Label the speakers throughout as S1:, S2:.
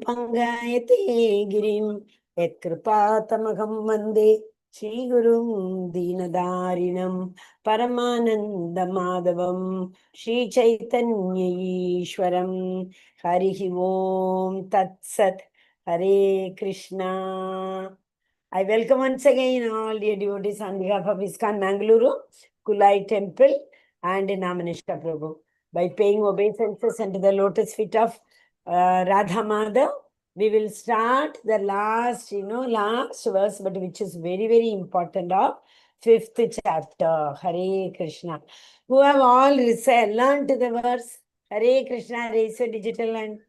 S1: Pangayate Girim Yatkripatamaham Vande Shri Gurum Deenadarinam Paramananda Madhavam Shri Chaitanya Ishwaram Harihi Om Tat Sat Hare Krishna. I welcome once again all dear devotees on behalf of ISKCON Mangaluru, Kulai Temple and Namanishka Prabhu. By paying obeisances unto the lotus feet of Radha Madhav, we will start the last verse, but which is very, very important of 5th chapter. Hare Krishna. Who have all learned the verse? Hare Krishna, raise your digital hand.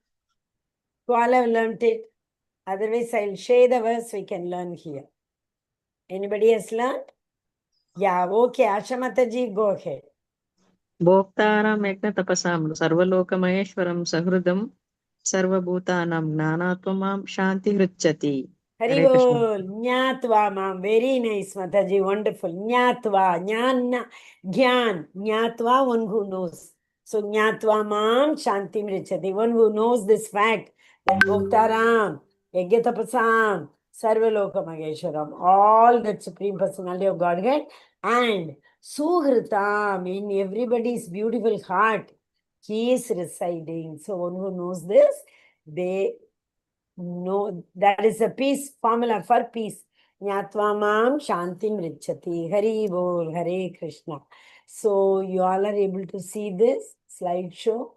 S1: Who all have learned it? Otherwise, I'll share the verse we can learn here. Anybody has learned? Yeah, okay. Asha Mataji, go ahead.
S2: Bhoktaram Yajna Tapasam Sarvalokamaheshwaram Sahridam Sarvabhutanam Gnanatvam Shanti Hruchati.
S1: Hari bol, Nyatva, ma'am. Very nice, Mataji. Wonderful. Nyatva, Jnana, Gyan. Nyatva, one who knows. So, Nyatva, ma'am, Shanti Mrichati. One who knows this fact that Bhoktaram, Yagyatapasam, Sarvaloka Maheshwaram, all that Supreme Personality of Godhead, and Suhritam, in everybody's beautiful heart, he is residing. So, one who knows this, they know that is a peace formula for peace. Nyatva Shantim Richati. Hari Bol, Hare Krishna. So you all are able to see this slideshow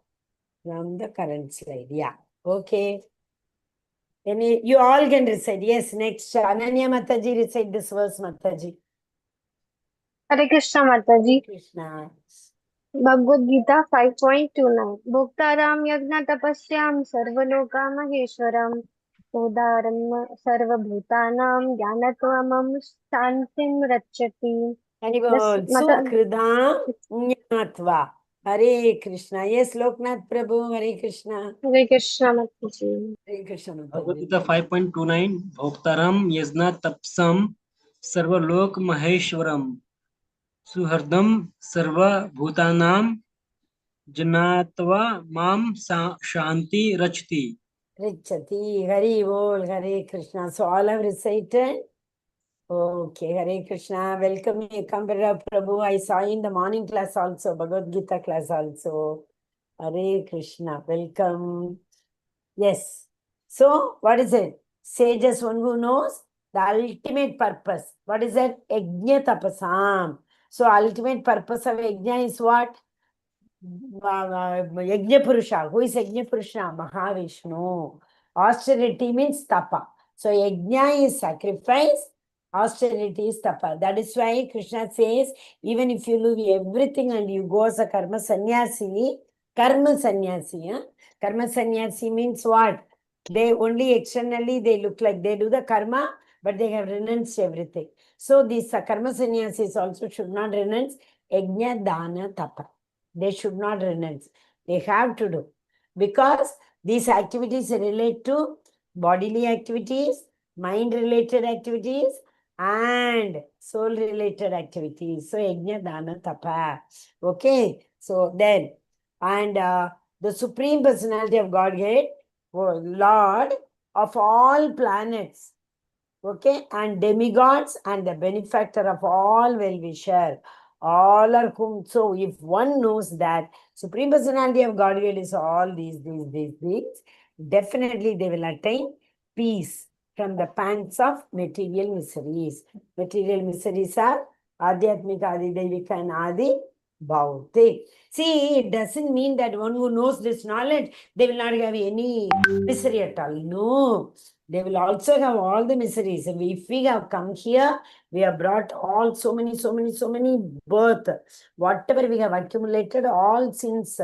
S1: from the current slide. Yeah. Okay. You all can recite. Yes, next. Ananya Mataji, recite this verse, Mataji.
S3: Hare Krishna, Mataji.
S1: Krishna.
S3: Bhagavad Gita 5.29. Bhoktaram Yajna Tapasyam Sarvaloka Maheshwaram Udaram Sarvabhutanam Jnanatvam Shantim Rachati.
S1: Sukridam Nyatva. Hare Krishna. Yes, Loknath Prabhu. Hare Krishna.
S3: Hare Krishna, Mataji.
S1: Hare Krishna.
S4: Bhagavad Gita 5.29. Bhoktaram Yajna Tapsam Sarvalok Maheshwaram Suhardam Sarva Bhutanam Janatva Mam Shanti Rachti.
S1: Richati, Hari Bol, Hare Krishna. So all have recited? Okay, Hare Krishna. Welcome, Kambara Prabhu. I saw you in the morning class also, Bhagavad Gita class also. Hare Krishna. Welcome. Yes. So, what is it? Sages, one who knows the ultimate purpose. What is that? Yajna tapasam. So, ultimate purpose of yajna is what? Yajna Purusha. Who is Yajna Purusha? Mahavishnu. Austerity means tapa. So, yajna is sacrifice. Austerity is tapa. That is why Krishna says, even if you leave everything and you go as a karma sannyasi, karma sannyasi means what? They only externally, they look like they do the karma, but they have renounced everything. So these karma sannyasis also should not renounce yajna, dana, tapa. They should not renounce. They have to do. Because these activities relate to bodily activities, mind-related activities, and soul-related activities. So, yajna, dana, tapa. Okay. So, then, and the Supreme Personality of Godhead, Lord of all planets, okay, and demigods, and the benefactor of all well-wisher, all are whom. So, if one knows that Supreme Personality of Godhead is all these, definitely they will attain peace from the pangs of material miseries. Material miseries are Adhyatmika, Adi Devika, and Adi Bhautik. See, it doesn't mean that one who knows this knowledge, they will not have any misery at all. No, they will also have all the miseries. If we have come here, we have brought all so many birth. Whatever we have accumulated, all sins,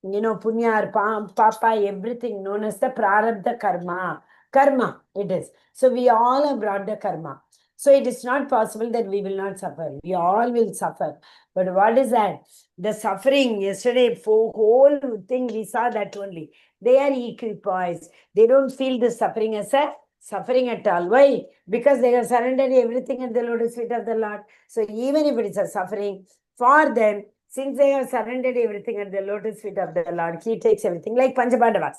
S1: punya, papa, everything known as the prarabdha karma. Karma, it is. So we all have brought the karma. So it is not possible that we will not suffer. We all will suffer. But what is that? The suffering, yesterday, for whole thing, we saw that only. They are equipoised. They don't feel the suffering as a suffering at all. Why? Because they have surrendered everything at the lotus feet of the Lord. So even if it is a suffering, for them, since they have surrendered everything at the lotus feet of the Lord, He takes everything, like Panchabandavas.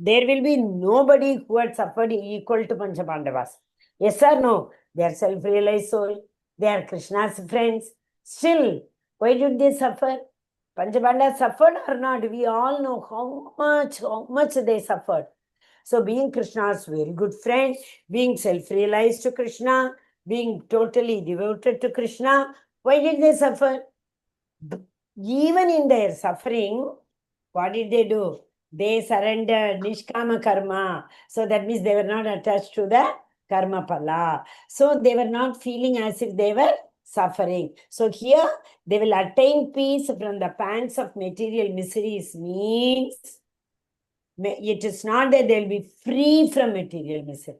S1: there will be nobody who had suffered equal to Panchapandavas. Yes or no? They are self-realized soul. They are Krishna's friends. Still, why did they suffer? Panchapandavas suffered or not? We all know how much they suffered. So being Krishna's very good friend, being self-realized to Krishna, being totally devoted to Krishna, why did they suffer? Even in their suffering, what did they do? They surrendered Nishkama Karma. So that means they were not attached to the Karma Pala. So they were not feeling as if they were suffering. So here they will attain peace from the pangs of material miseries. Means it is not that they will be free from material misery.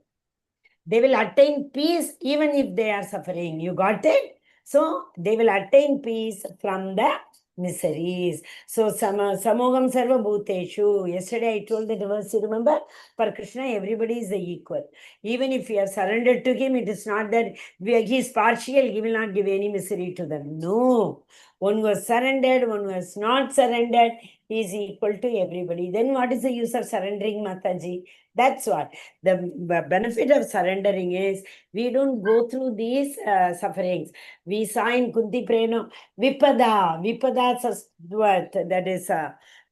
S1: They will attain peace even if they are suffering. You got it? So they will attain peace from the miseries. So Samogam Sarva Bhuteshu. Yesterday I told that verse, you remember? For Krishna, everybody is equal. Even if you have surrendered to him, it is not that he is partial, he will not give any misery to them. No. One who has surrendered, one who has not surrendered, he is equal to everybody. Then what is the use of surrendering, Mataji? That's what. The benefit of surrendering is we don't go through these sufferings. We saw in Kunti Preno, Vipada that is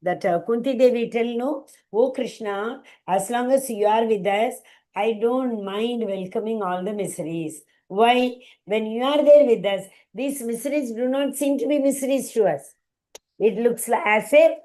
S1: that Kunti Devi tell, no, oh Krishna, as long as you are with us, I don't mind welcoming all the miseries. Why? When you are there with us, these miseries do not seem to be miseries to us. It looks like as if,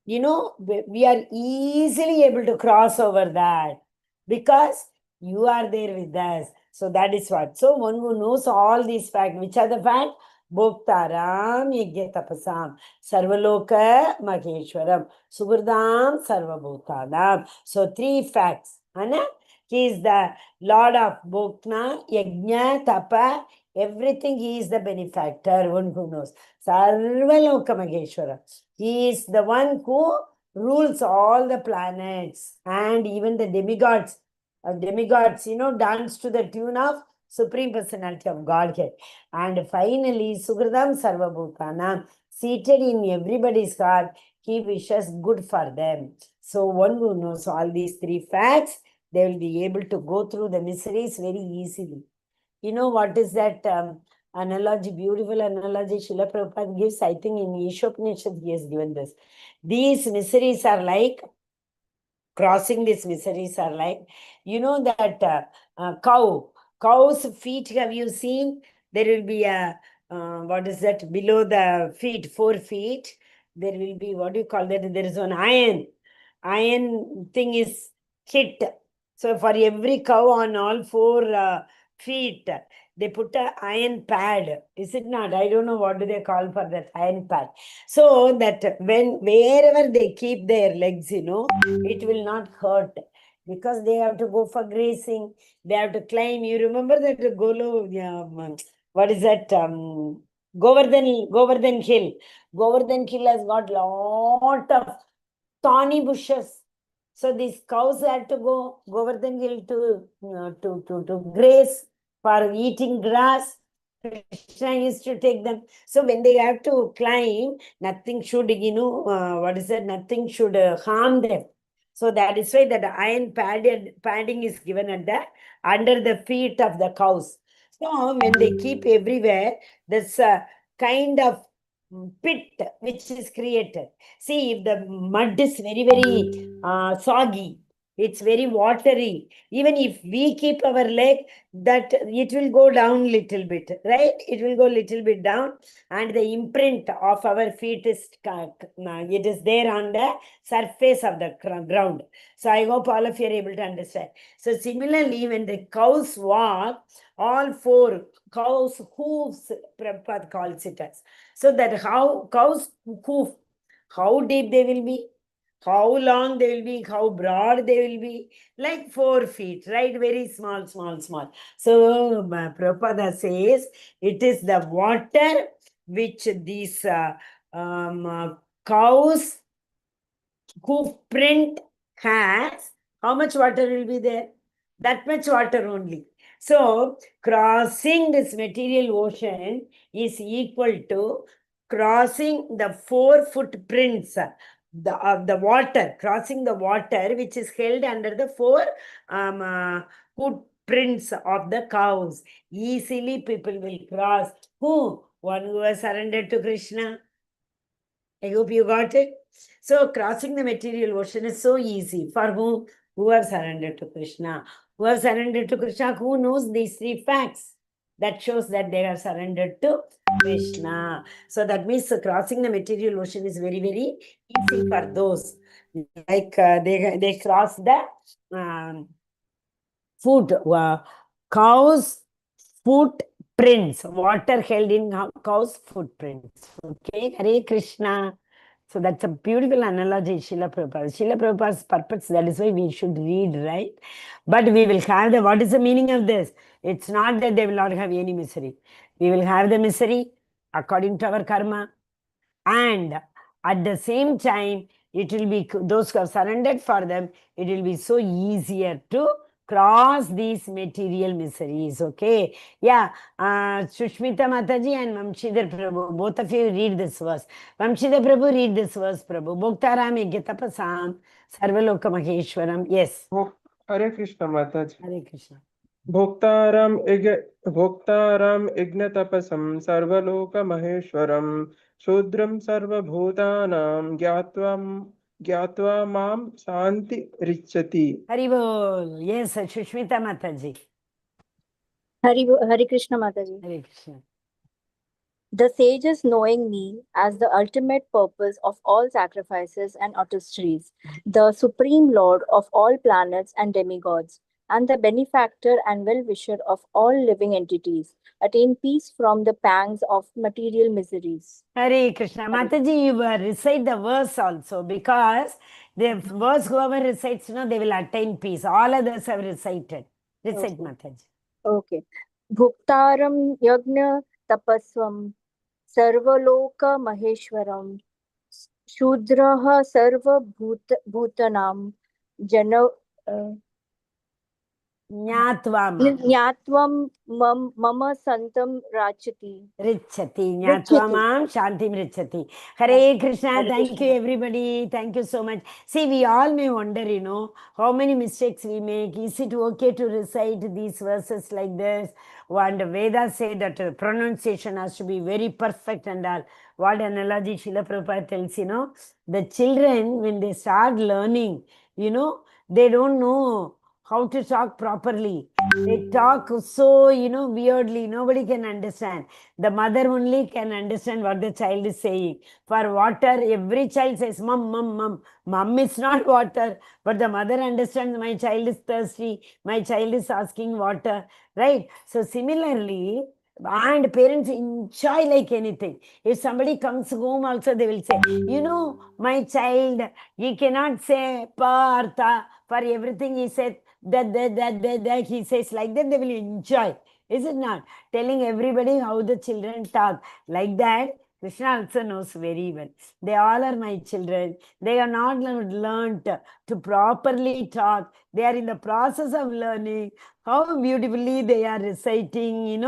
S1: we are easily able to cross over that because you are there with us. So that is what. So one who knows all these facts, which are the facts? Bhoktaram Yajna Tapasam Sarvaloka Maheshwaram Subhurdam Sarvabhutanam. So 3 facts. Anna? He is the Lord of Bhokna, Yajna, Tapa, everything. He is the benefactor, one who knows. Sarvaloka Maheshwara. He is the one who rules all the planets and even the demigods. Demigods, dance to the tune of Supreme Personality of Godhead. And finally, Sugradam Sarvabhutanam, seated in everybody's heart, he wishes good for them. So one who knows all these 3 facts, they will be able to go through the miseries very easily. You know what is that analogy, beautiful analogy Srila Prabhupada gives? I think in Ishopanishad he has given this. These miseries are like, crossing these miseries are like, that cow's feet, have you seen? There will be a, what is that, below the feet, 4 feet, there will be, what do you call that? There is one iron thing is hit. So for every cow on all 4 feet, they put an iron pad. Is it not? I don't know what do they call for that iron pad. So that wherever they keep their legs, it will not hurt because they have to go for grazing. They have to climb. You remember that what is that? Govardhan Hill. Govardhan Hill has got lot of thorny bushes. So these cows had to go Govardhan Hill to graze for eating grass. Krishna used to take them. So when they have to climb, nothing should, nothing should harm them. So that is why that iron padding is given under the feet of the cows. So when they keep everywhere, there's a kind of pit which is created. See, if the mud is very, very soggy, it's very watery. Even if we keep our leg, that it will go down little bit, right? It will go little bit down, and the imprint of our feet is it is there on the surface of the ground. So I hope all of you are able to understand. So similarly, when the cows walk, all 4 cows' hooves, Prabhupada calls it as. So that how cows' hoof, how deep they will be, how long they will be, how broad they will be, like 4 feet, right? Very small, small, small. So Prabhupada says it is the water which these cows' hoof print has. How much water will be there? That much water only. So crossing this material ocean is equal to crossing the 4 footprints the water, crossing the water, which is held under the four footprints of the cows. Easily people will cross. Who? One who has surrendered to Krishna. I hope you got it. So crossing the material ocean is so easy. For whom? Who have surrendered to Krishna. Who have surrendered to Krishna? Who knows these three facts? That shows that they have surrendered to Krishna. So that means crossing the material ocean is very, very easy for those. Like they cross the foot, cows' footprints, water held in cows' footprints. Okay, Hare Krishna. So that's a beautiful analogy, Srila Prabhupada. Srila Prabhupada's purpose, that is why we should read, right? But we will have what is the meaning of this? It's not that they will not have any misery. We will have the misery according to our karma. And at the same time, it will be, those who have surrendered for them, it will be so easier to cross these material miseries. Okay. Yeah. Sushmita Mataji and Vamshidhar Prabhu, both of you read this verse. Vamshidhar Prabhu, read this verse, Prabhu. Bhoktaram Yajnatapasam Sarvaloka Maheshwaram. Yes.
S5: Hare Krishna Mataji.
S1: Hare Krishna.
S5: भोक्तारं यज्ञतपसं सर्वलोकमहेश्वरं शूद्रं सर्वभूतानां ज्ञात्वा मां शान्तिरिच्छति.
S1: Haribol. Yes, Sushmita Mataji.
S6: Hare Krishna Mataji.
S1: Hare Krishna.
S6: The sages, knowing me as the ultimate purpose of all sacrifices and artistries, the supreme lord of all planets and demigods, and the benefactor and well-wisher of all living entities, attain peace from the pangs of material miseries.
S1: Hare Krishna. Mataji, you recite the verse also, because the verse whoever recites, they will attain peace. All others have recited. Recite,
S6: Okay.
S1: Mataji.
S6: Okay. Bhuktaram yagna tapasvam sarvaloka maheshwaram shudraha sarva bhutanam jana Nyatvam mama santam rachati.
S1: Richati. Nyatva Shantim Richati. Hare Krishna. Thank you, everybody. Thank you so much. See, we all may wonder, how many mistakes we make. Is it okay to recite these verses like this? And Vedas say that pronunciation has to be very perfect and all. What analogy Srila Prabhupada tells, the children, when they start learning, they don't know how to talk properly. They talk so, weirdly. Nobody can understand. The mother only can understand what the child is saying. For water, every child says, mum, mum, mum. Mum is not water, but the mother understands my child is thirsty. My child is asking water, right? So similarly, and parents enjoy like anything. If somebody comes home also, they will say, my child, he cannot say pa or ta. For everything he said, that he says like that, they will enjoy. Is it not? Telling everybody how the children talk. Like that, Krishna also knows very well. They all are my children. They are not learned to properly talk. They are in the process of learning. How beautifully they are reciting,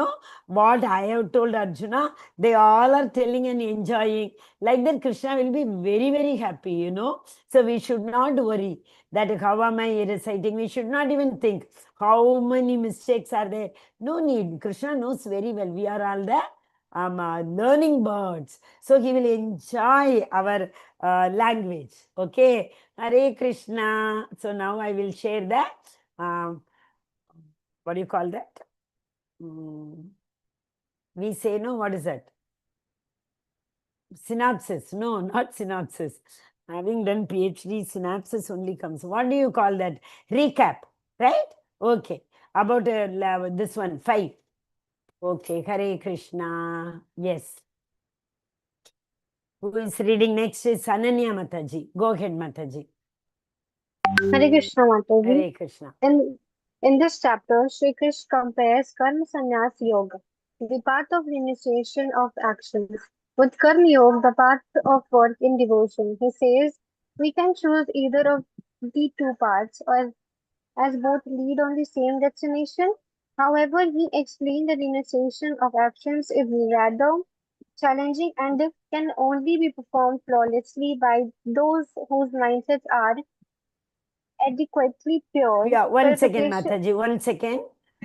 S1: what I have told Arjuna. They all are telling and enjoying. Like that, Krishna will be very, very happy, So we should not worry that how am I reciting. We should not even think how many mistakes are there. No need. Krishna knows very well. We are all the learning birds. So he will enjoy our language. Okay. Hare Krishna. So now I will share that. What do you call that? We say, no, what is that? Synopsis. No, not synopsis. Having done PhD, synopsis only comes. What do you call that? Recap, right? Okay. About this one, 5. Okay, Hare Krishna. Yes. Who is reading next is Ananya Mataji. Go ahead, Mataji.
S3: Hare Krishna Mataji.
S1: Hare Krishna.
S3: In this chapter, Shri Krishna compares Karma Sannyas Yoga, the path of renunciation of actions, with Karma Yoga, the path of work in devotion. He says we can choose either of the two paths, or as both lead on the same destination. However, he explained the renunciation of actions is rather challenging and can only be performed flawlessly by those whose mindsets are adequately pure.
S1: Yeah, one second,
S3: Purification.
S1: Mataji, 1 second.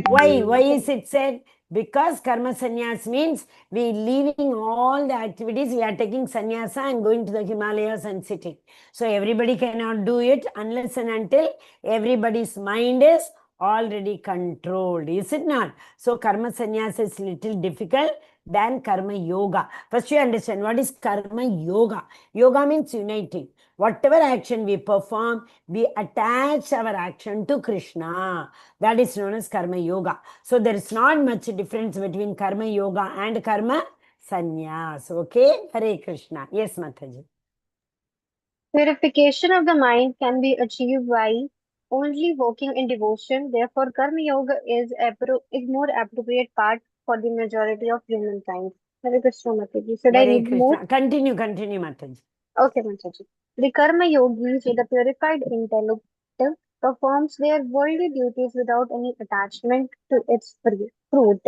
S1: Why is it said? Because karma sannyas means we leaving all the activities, we are taking sannyasa and going to the Himalayas and sitting. So everybody cannot do it unless and until everybody's mind is already controlled, is it not? So karma sannyas is little difficult than karma yoga. First you understand what is karma yoga. Yoga means uniting. Whatever action we perform, we attach our action to Krishna. That is known as karma yoga. So there is not much difference between karma yoga and karma sannyas. Okay? Hare Krishna. Yes, Mataji.
S3: Purification of the mind can be achieved by only walking in devotion. Therefore, Karma Yoga is more appropriate path for the majority of humankind. Hare Krishna Mataji. Should I
S1: Hare
S3: read more?
S1: Krishna. Continue, Mataji.
S3: Okay, Mataji. The Karma Yogis with a purified intellect performs their worldly duties without any attachment to its fruit.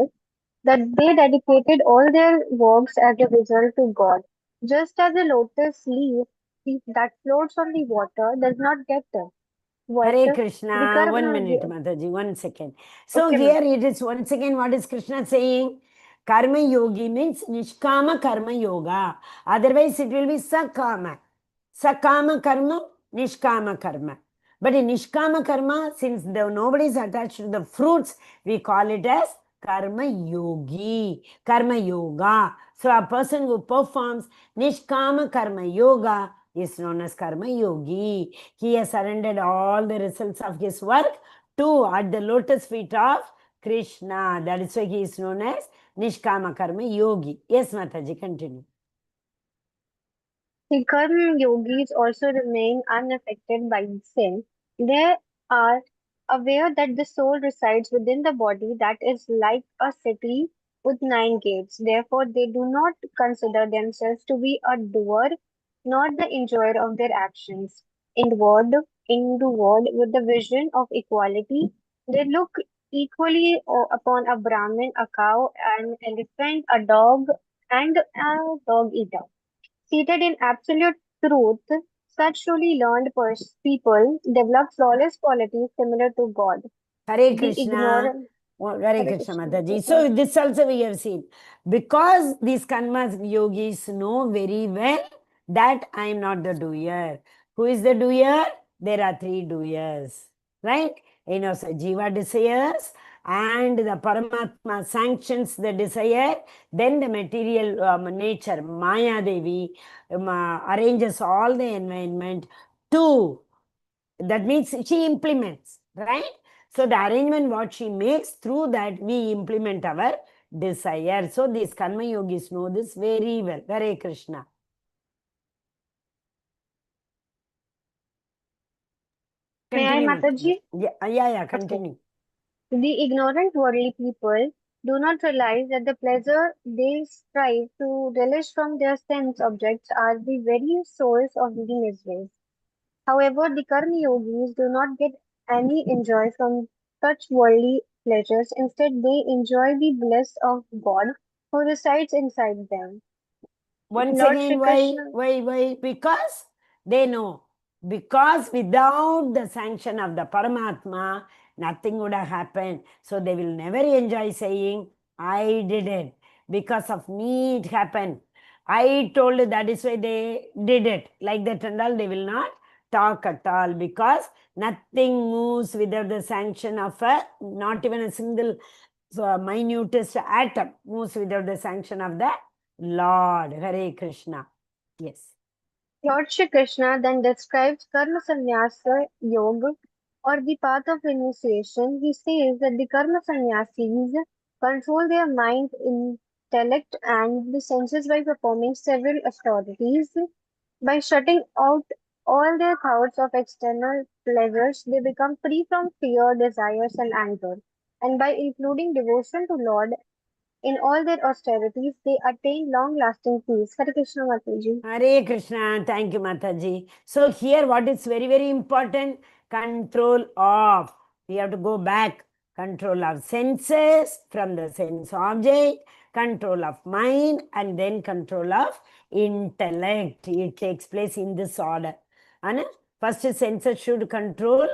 S3: That they dedicated all their works as a result to God. Just as a lotus leaf that floats on the water does not get wet,
S1: Hare
S3: the
S1: Krishna. 1 minute, Mataji. 1 second. So
S3: Okay,
S1: here it is once again what is Krishna saying? Karma yogi means nishkama karma yoga. Otherwise it will be sakama. Sakama karma, nishkama karma. But in nishkama karma, since nobody is attached to the fruits, we call it as karma yogi, karma yoga. So a person who performs nishkama karma yoga is known as karma yogi. He has surrendered all the results of his work to at the lotus feet of Krishna. That is why he is known as nishkama karma yogi. Yes, Mataji, continue.
S3: the Karma Yogis also remain unaffected by sin. They are aware that the soul resides within the body that is like a city with 9 gates. Therefore, they do not consider themselves to be a doer nor the enjoyer of their actions. Inward, with the vision of equality, they look equally upon a Brahmin, a cow, an elephant, a dog, and a dog eater. Seated in absolute truth, such truly learned people develop flawless qualities similar to God.
S1: Hare
S3: The
S1: Krishna.
S3: ignorant.
S1: Hare
S3: Hare
S1: Krishna,
S3: Krishna.
S1: Mataji. So this also we have seen. Because these karma yogis know very well that I am not the doer. Who is the doer? There are 3 doers. Right? So Jiva desires and the Paramatma sanctions the desire. Then the material nature, Maya Devi, arranges all the environment to. That means she implements, right? So the arrangement what she makes, through that we implement our desire. So these karma yogis know this very well. Hare Krishna.
S3: May I,
S1: Continue,
S3: Mataji?
S1: Yeah,
S3: Okay.
S1: continue.
S3: The ignorant worldly people do not realize that the pleasure they strive to relish from their sense objects are the very source of the miseries. However, the Karma Yogis do not get any enjoy from such worldly pleasures. Instead, they enjoy the bliss of God who resides inside them.
S1: Once
S3: Lord Shri
S1: again,
S3: Krishna.
S1: why? Because they know. Because without the sanction of the Paramatma, nothing would have happened. So they will never enjoy saying, I did it. Because of me, it happened. I told it, that is why they did it. Like that and all, they will not talk at all. Because nothing moves without the sanction of not even a single minutest atom moves without the sanction of the Lord. Hare Krishna. Yes.
S3: Lord Shri Krishna then describes Karma Sannyasa Yoga or the path of renunciation. He says that the Karma Sannyasis control their mind, intellect, and the senses by performing several austerities. By shutting out all their thoughts of external pleasures, they become free from fear, desires, and anger. And by including devotion to Lord in all their austerities, they attain long-lasting peace. Hare Krishna Mataji.
S1: Hare Krishna. Thank you, Mataji. So here what is very, very important? Control off. We have to go back. control of senses from the sense object, control of mind, and then control of intellect. It takes place in this order. And first senses should control,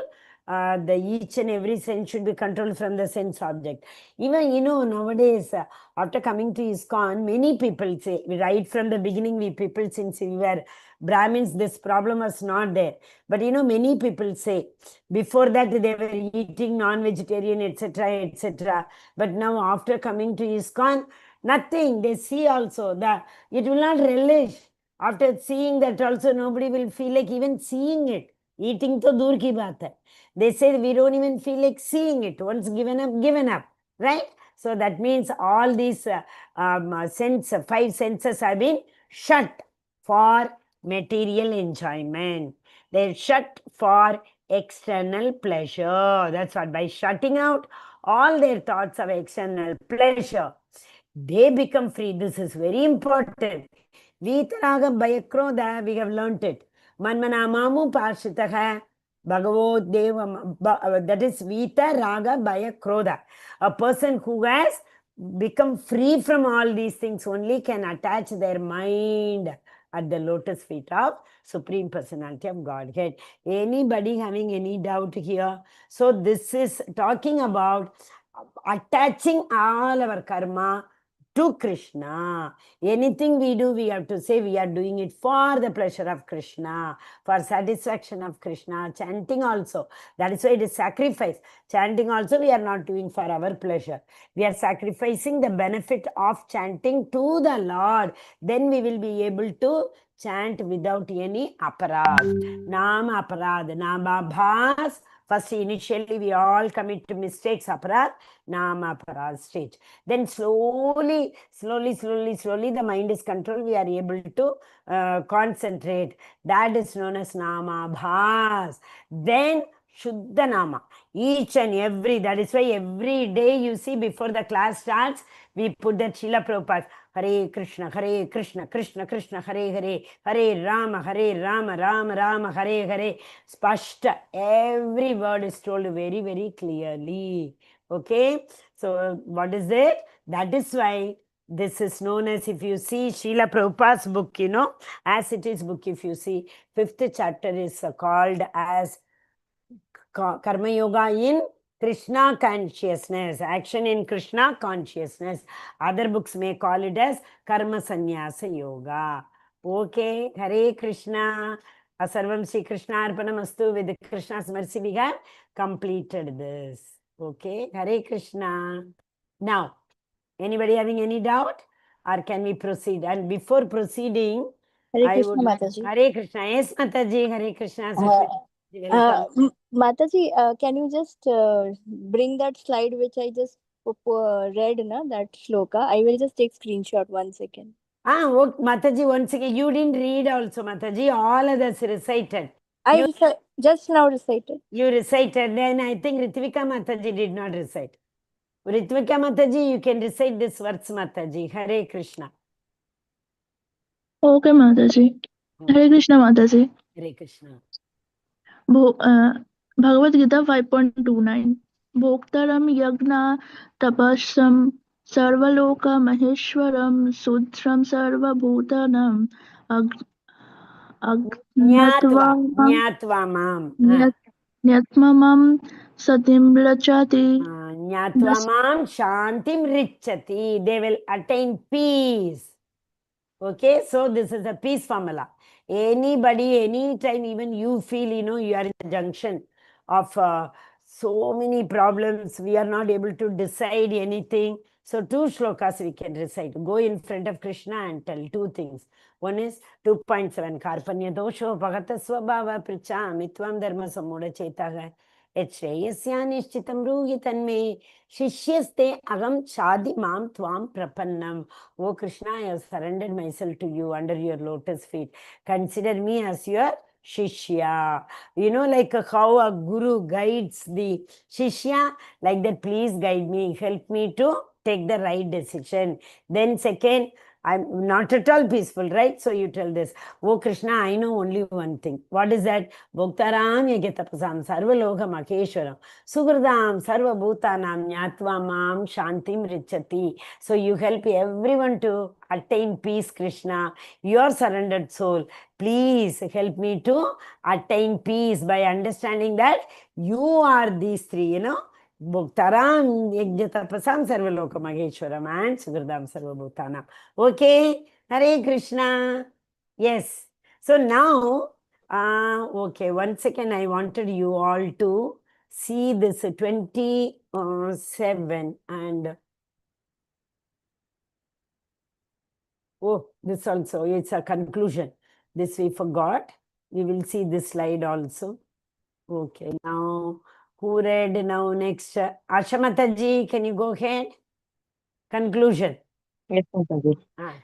S1: the each and every sense should be controlled from the sense object. Even, nowadays, after coming to ISKCON, many people say, right from the beginning, people, since we were Brahmins, this problem was not there. But many people say, before that they were eating non-vegetarian, etc., etc. But now after coming to ISKCON, nothing. They see also that it will not relish. After seeing that also, nobody will feel like even seeing it. Eating to dur ki baat hai. They say we don't even feel like seeing it. Once given up, right? So that means all these five senses have been shut for material enjoyment. They're shut for external pleasure. That's what, by shutting out all their thoughts of external pleasure, they become free. This is very important. Vitaraga Bayakroda, we have learnt it. Manmanamamu Parshitaha Bhagavad Deva, that is Vita Raga Bhaya Krodha. A person who has become free from all these things only can attach their mind at the lotus feet of Supreme Personality of Godhead. Anybody having any doubt here? So this is talking about attaching all our karma to Krishna. Anything we do, we have to say we are doing it for the pleasure of Krishna, for satisfaction of Krishna. Chanting also, that is why it is sacrifice. Chanting also we are not doing for our pleasure. We are sacrificing the benefit of chanting to the Lord. Then we will be able to chant without any aparad. Nama aparad, nama bhas. First, initially, we all commit mistakes, aparad, nama aparad stage. Then slowly, the mind is controlled. We are able to concentrate. That is known as nama bhas. Then, Shuddha Nama. Each and every, that is why every day you see before the class starts, we put that Srila Prabhupada, Hare Krishna, Krishna Krishna, Hare Hare, Hare Rama, Rama Rama, Hare Hare. Spashta, every word is told very, very clearly. Okay, so what is it? That is why this is known as, if you see Srila Prabhupada's book, as it is book, if you see, 5th chapter is called as Karma Yoga in Krishna consciousness, action in Krishna consciousness. Other books may call it as Karma Sannyasa Yoga. Okay, Hare Krishna. Asarvam Sri Krishna Arpanamastu. With Krishna's mercy, we have completed this. Okay, Hare Krishna. Now, anybody having any doubt? Or can we proceed? And before proceeding,
S6: Hare
S1: I
S6: Krishna,
S1: would...
S6: Mataji.
S1: Hare Krishna. Yes, Mataji. Hare Krishna. Welcome.
S6: Mataji, can you just bring that slide which I just read, that shloka? I will just take screenshot 1 second.
S1: Okay, Mataji, once again, you didn't read also, Mataji. All others recited.
S6: I just now recited.
S1: You recited, then I think Ritvika Mataji did not recite. Ritvika Mataji, you can recite this words, Mataji. Hare Krishna.
S7: Okay, Mataji. Hare Krishna, Mataji.
S1: Hare Krishna.
S7: Bhagavad Gita 5.29. Bhoktaram yagna tapasam sarvaloka maheshwaram sudram sarvabhutanam
S1: Nyatva mam.
S7: Nyatmamam satim rachati.
S1: Nyatva mam shantim richati. They will attain peace. Okay, so this is a peace formula. Anybody, anytime, even you feel, you are in the junction of so many problems, we are not able to decide anything. So 2 shlokas we can recite. Go in front of Krishna and tell 2 things. One is 2.7. Karpanya dosho bhagata swabhava prichami tvam dharma samuda chetaha. Echreyasya nishchitam rugi tanme shishyaste agam chadi mam tvam prapannam. Oh Krishna, I have surrendered myself to you under your lotus feet. Consider me as your Shishya. Like how a guru guides the Shishya, like that, please guide me, help me to take the right decision. Then second, I'm not at all peaceful, right? So you tell this. Oh Krishna, I know only one thing. What is that? Bhoktaram yagyatapasam sarvaloka makeshwaram sugurdam sarva bhutanam nyatva mam shantim richati. So you help everyone to attain peace, Krishna. Your surrendered soul, please help me to attain peace by understanding that you are these three, Bhoktaram yagyatapasam sarvaloka maheshwaram and sugurdam sarva bhutanam. Okay, Hare Krishna. Yes. So now, okay, 1 second. I wanted you all to see this 27 and oh, this also, it's a conclusion. This we forgot. We will see this slide also. Okay, now, who read now next? Asha Mataji, can you go ahead? Conclusion.
S2: Yes, Mataji.
S1: Ah.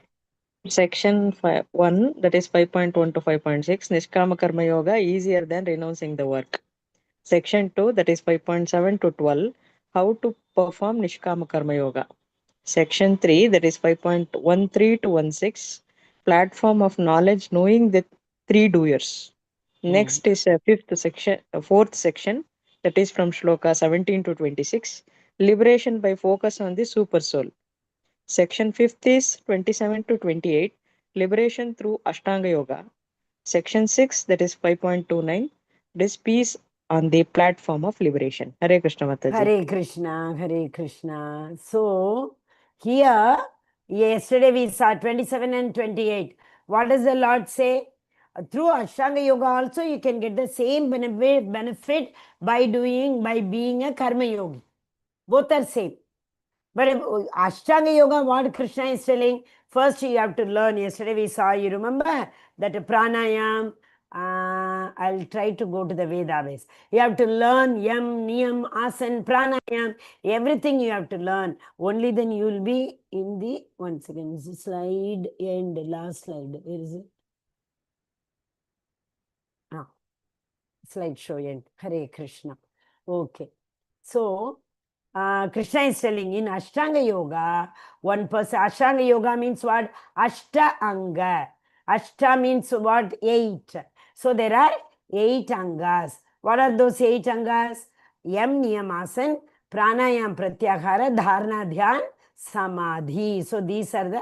S2: Section 1, that is 5.1 to 5.6, Nishkama Karma Yoga, easier than renouncing the work. Section 2, that is 5.7 to 12, how to perform Nishkama Karma Yoga. Section 3, that is 5.13 to 16, platform of knowledge, knowing the three doers. Next is fourth section, that is from Shloka 17 to 26, liberation by focus on the super soul. Section 5th is 27 to 28, liberation through Ashtanga Yoga. Section 6, that is 5.29, this peace on the platform of liberation. Hare Krishna Mataji.
S1: Hare Krishna, Hare Krishna. So, here, yesterday we saw 27 and 28. What does the Lord say? Through Ashtanga Yoga also, you can get the same benefit by being a Karma Yogi. Both are same. But Ashtanga Yoga, what Krishna is telling, first you have to learn. Yesterday we saw, you remember, that pranayam. I'll try to go to the Veda base. You have to learn yam, niyam, asan, pranayam. Everything you have to learn. Only then you will be in the, one second, slide and last slide. Where is it? Slide show end. Hare Krishna. Okay. So, Krishna is telling in Ashtanga Yoga, one person, Ashtanga Yoga means what? Ashta Anga. Ashta means what? 8. So there are 8 Angas. What are those 8 Angas? Yam, Niyam, Asan, Pranayam, Pratyahara, Dharana, Dhyan, Samadhi. So these are the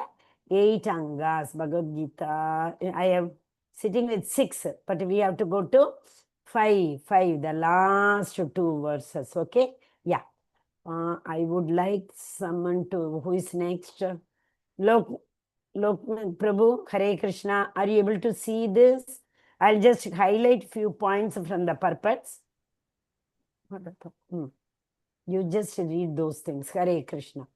S1: 8 Angas. Bhagavad Gita. I am sitting with 6, but we have to go to 5, the last 2 verses. Okay? Yeah. I would like someone to, who is next? Lok Prabhu, Hare Krishna. Are you able to see this? I'll just highlight few points from the purports. You just read those things. Hare Krishna.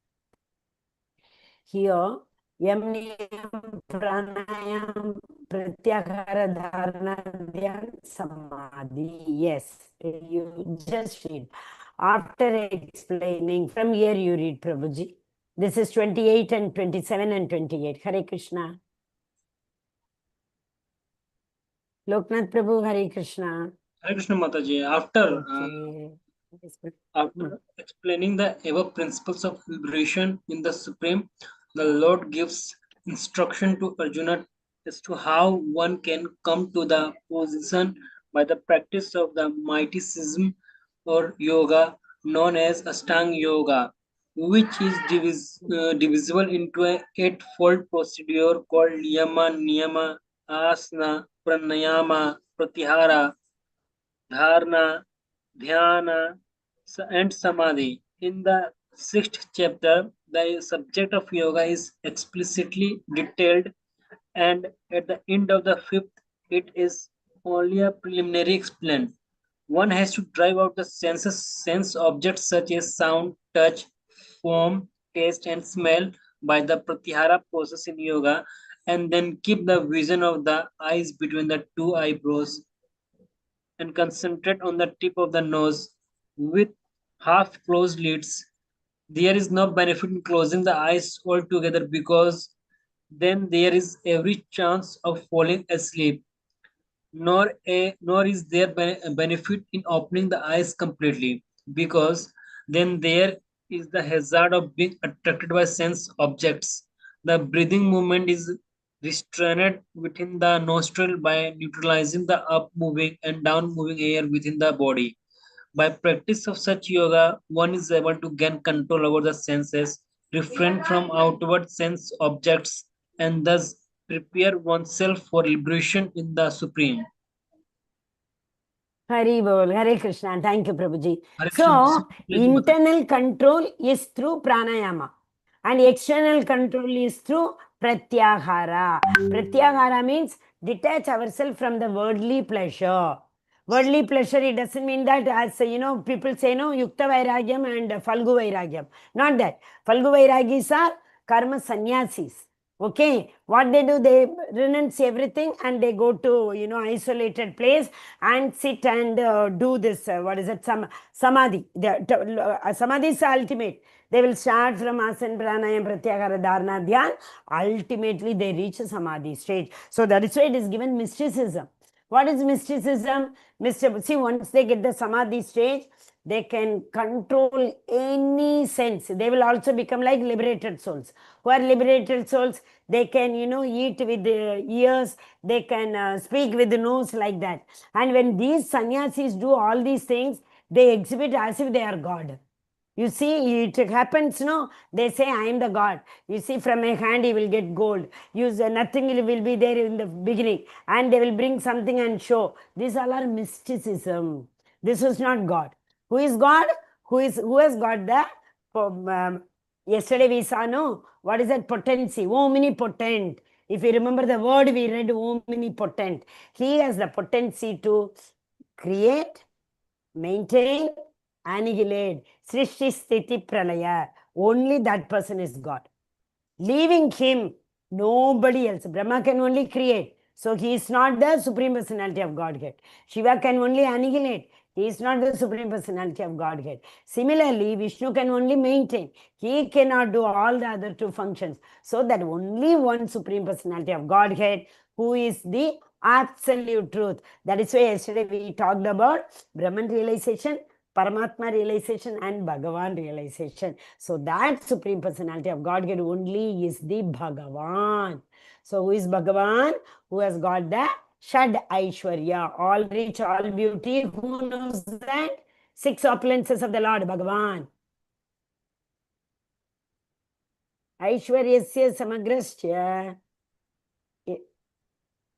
S1: Here, Yam Niyam Pranayam Pratyahara Dharana Dhyan Samadhi. Yes, you just read. After explaining, from here you read, Prabhuji. This is 28 and 27 and 28. Hare Krishna. Loknath Prabhu, Hare Krishna.
S4: Hare Krishna Mataji. After explaining the above principles of liberation in the Supreme, the Lord gives instruction to Arjuna as to how one can come to the position by the practice of the mighty system or yoga known as Ashtanga Yoga, which is divisible into an 8-fold procedure called Yama, Niyama, Asana, Pranayama, Pratyahara, Dharana, Dhyana, and Samadhi. In the 6th chapter, the subject of yoga is explicitly detailed, and at the end of the 5th, it is only a preliminary explained. One has to drive out the sense objects such as sound, touch, form, taste, and smell by the pratyahara process in yoga, and then keep the vision of the eyes between the 2 eyebrows and concentrate on the tip of the nose with half closed lids. There is no benefit in closing the eyes altogether because then there is every chance of falling asleep. Nor is there benefit in opening the eyes completely because then there is the hazard of being attracted by sense objects. The breathing movement is restrained within the nostril by neutralizing the up moving and down moving air within the body. By practice of such yoga, one is able to gain control over the senses, refrain from outward sense objects, and thus prepare oneself for liberation in the Supreme.
S1: Hari Bol, Hare Krishna. Thank you, Prabhuji.
S4: Hare Krishna.
S1: So, internal control is through pranayama, and external control is through pratyahara. Pratyahara means detach ourselves from the worldly pleasure. Worldly pleasure, it doesn't mean that, as you know, people say, no, Yukta Vairagyam and Falgu Vairagyam. Not that. Falgu Vairagis are karma sannyasis. Okay, what they do, they renounce everything and they go to, isolated place and sit and do this, what is it, samadhi. Samadhi is ultimate. They will start from asana, pranayam, pratyahara, dharana, dhyan. Ultimately, they reach a samadhi stage. So that is why it is given mysticism. What is mysticism? See, once they get the samadhi stage, they can control any sense. They will also become like liberated souls. Who are liberated souls? They can, eat with the ears. They can speak with the nose, like that. And when these sannyasis do all these things, they exhibit as if they are God. You see, it happens, no? They say, I am the God. You see, from my hand, you will get gold. Nothing will be there in the beginning. And they will bring something and show. These all are mysticism. This is not God. Who is God? Who has got the... yesterday we saw, no? What is that? Potency. Omnipotent. If you remember the word we read, omnipotent. He has the potency to create, maintain, annihilate, Srishti Sthiti Pralaya. Only that person is God. Leaving him, nobody else. Brahma can only create. So he is not the Supreme Personality of Godhead. Shiva can only annihilate. He is not the Supreme Personality of Godhead. Similarly, Vishnu can only maintain. He cannot do all the other two functions. So that only one Supreme Personality of Godhead, who is the absolute truth. That is why yesterday we talked about Brahman realization, Paramatma realization and Bhagavan realization. So that Supreme Personality of Godhead only is the Bhagavan. So who is Bhagavan? Who has got the Shad Aishwarya, all rich, all beauty. Who knows that? 6 opulences of the Lord, Bhagavan. Aishwaryasya samagrasya.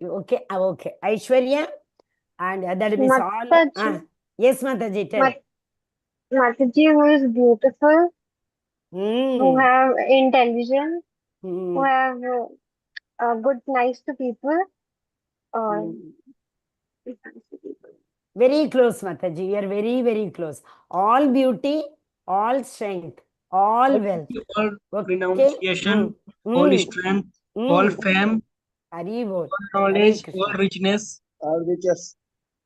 S1: Okay, okay. Aishwarya, and that is all. Yes, Mataji, tell.
S3: Mataji, who is beautiful, who have intelligence, who have good, nice to people.
S1: Very close, Mataji. You are very, very close. All beauty, all strength, all wealth.
S4: All renunciation, all strength, all fame, all knowledge, all richness.
S8: All riches.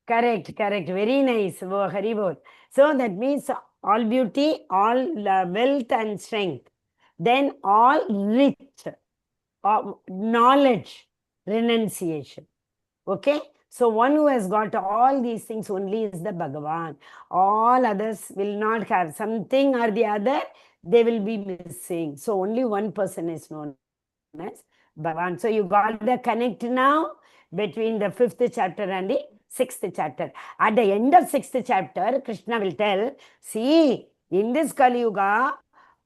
S1: Correct, correct. Very nice. Haribol. So that means all beauty, all wealth and strength. Then all rich, knowledge, renunciation. Okay? So one who has got all these things only is the Bhagavan. All others will not have something or the other, they will be missing. So only one person is known as Bhagavan. So you got the connect now between the 5th chapter and the 6th chapter. At the end of 6th chapter, Krishna will tell, see, in this Kali Yuga,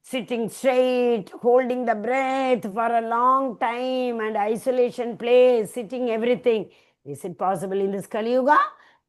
S1: sitting straight, holding the breath for a long time and isolation place, sitting everything. Is it possible in this Kali Yuga?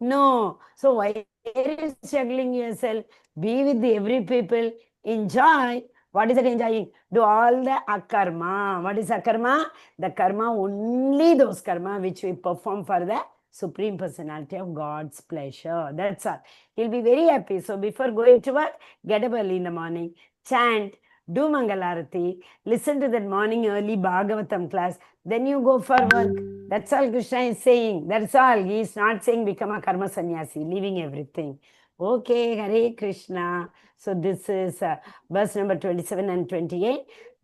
S1: No. So why are you struggling yourself? Be with every people. Enjoy. What is it enjoying? Do all the akarma. What is akarma? The karma, only those karma which we perform for the Supreme Personality of God's pleasure. That's all. He'll be very happy. So before going to work, get up early in the morning, chant, do Mangalarati, listen to that morning early Bhagavatam class, then you go for work. That's all Krishna is saying. That's all. He is not saying become a karma sannyasi, leaving everything. Okay, Hare Krishna. So this is verse number 27 and 28.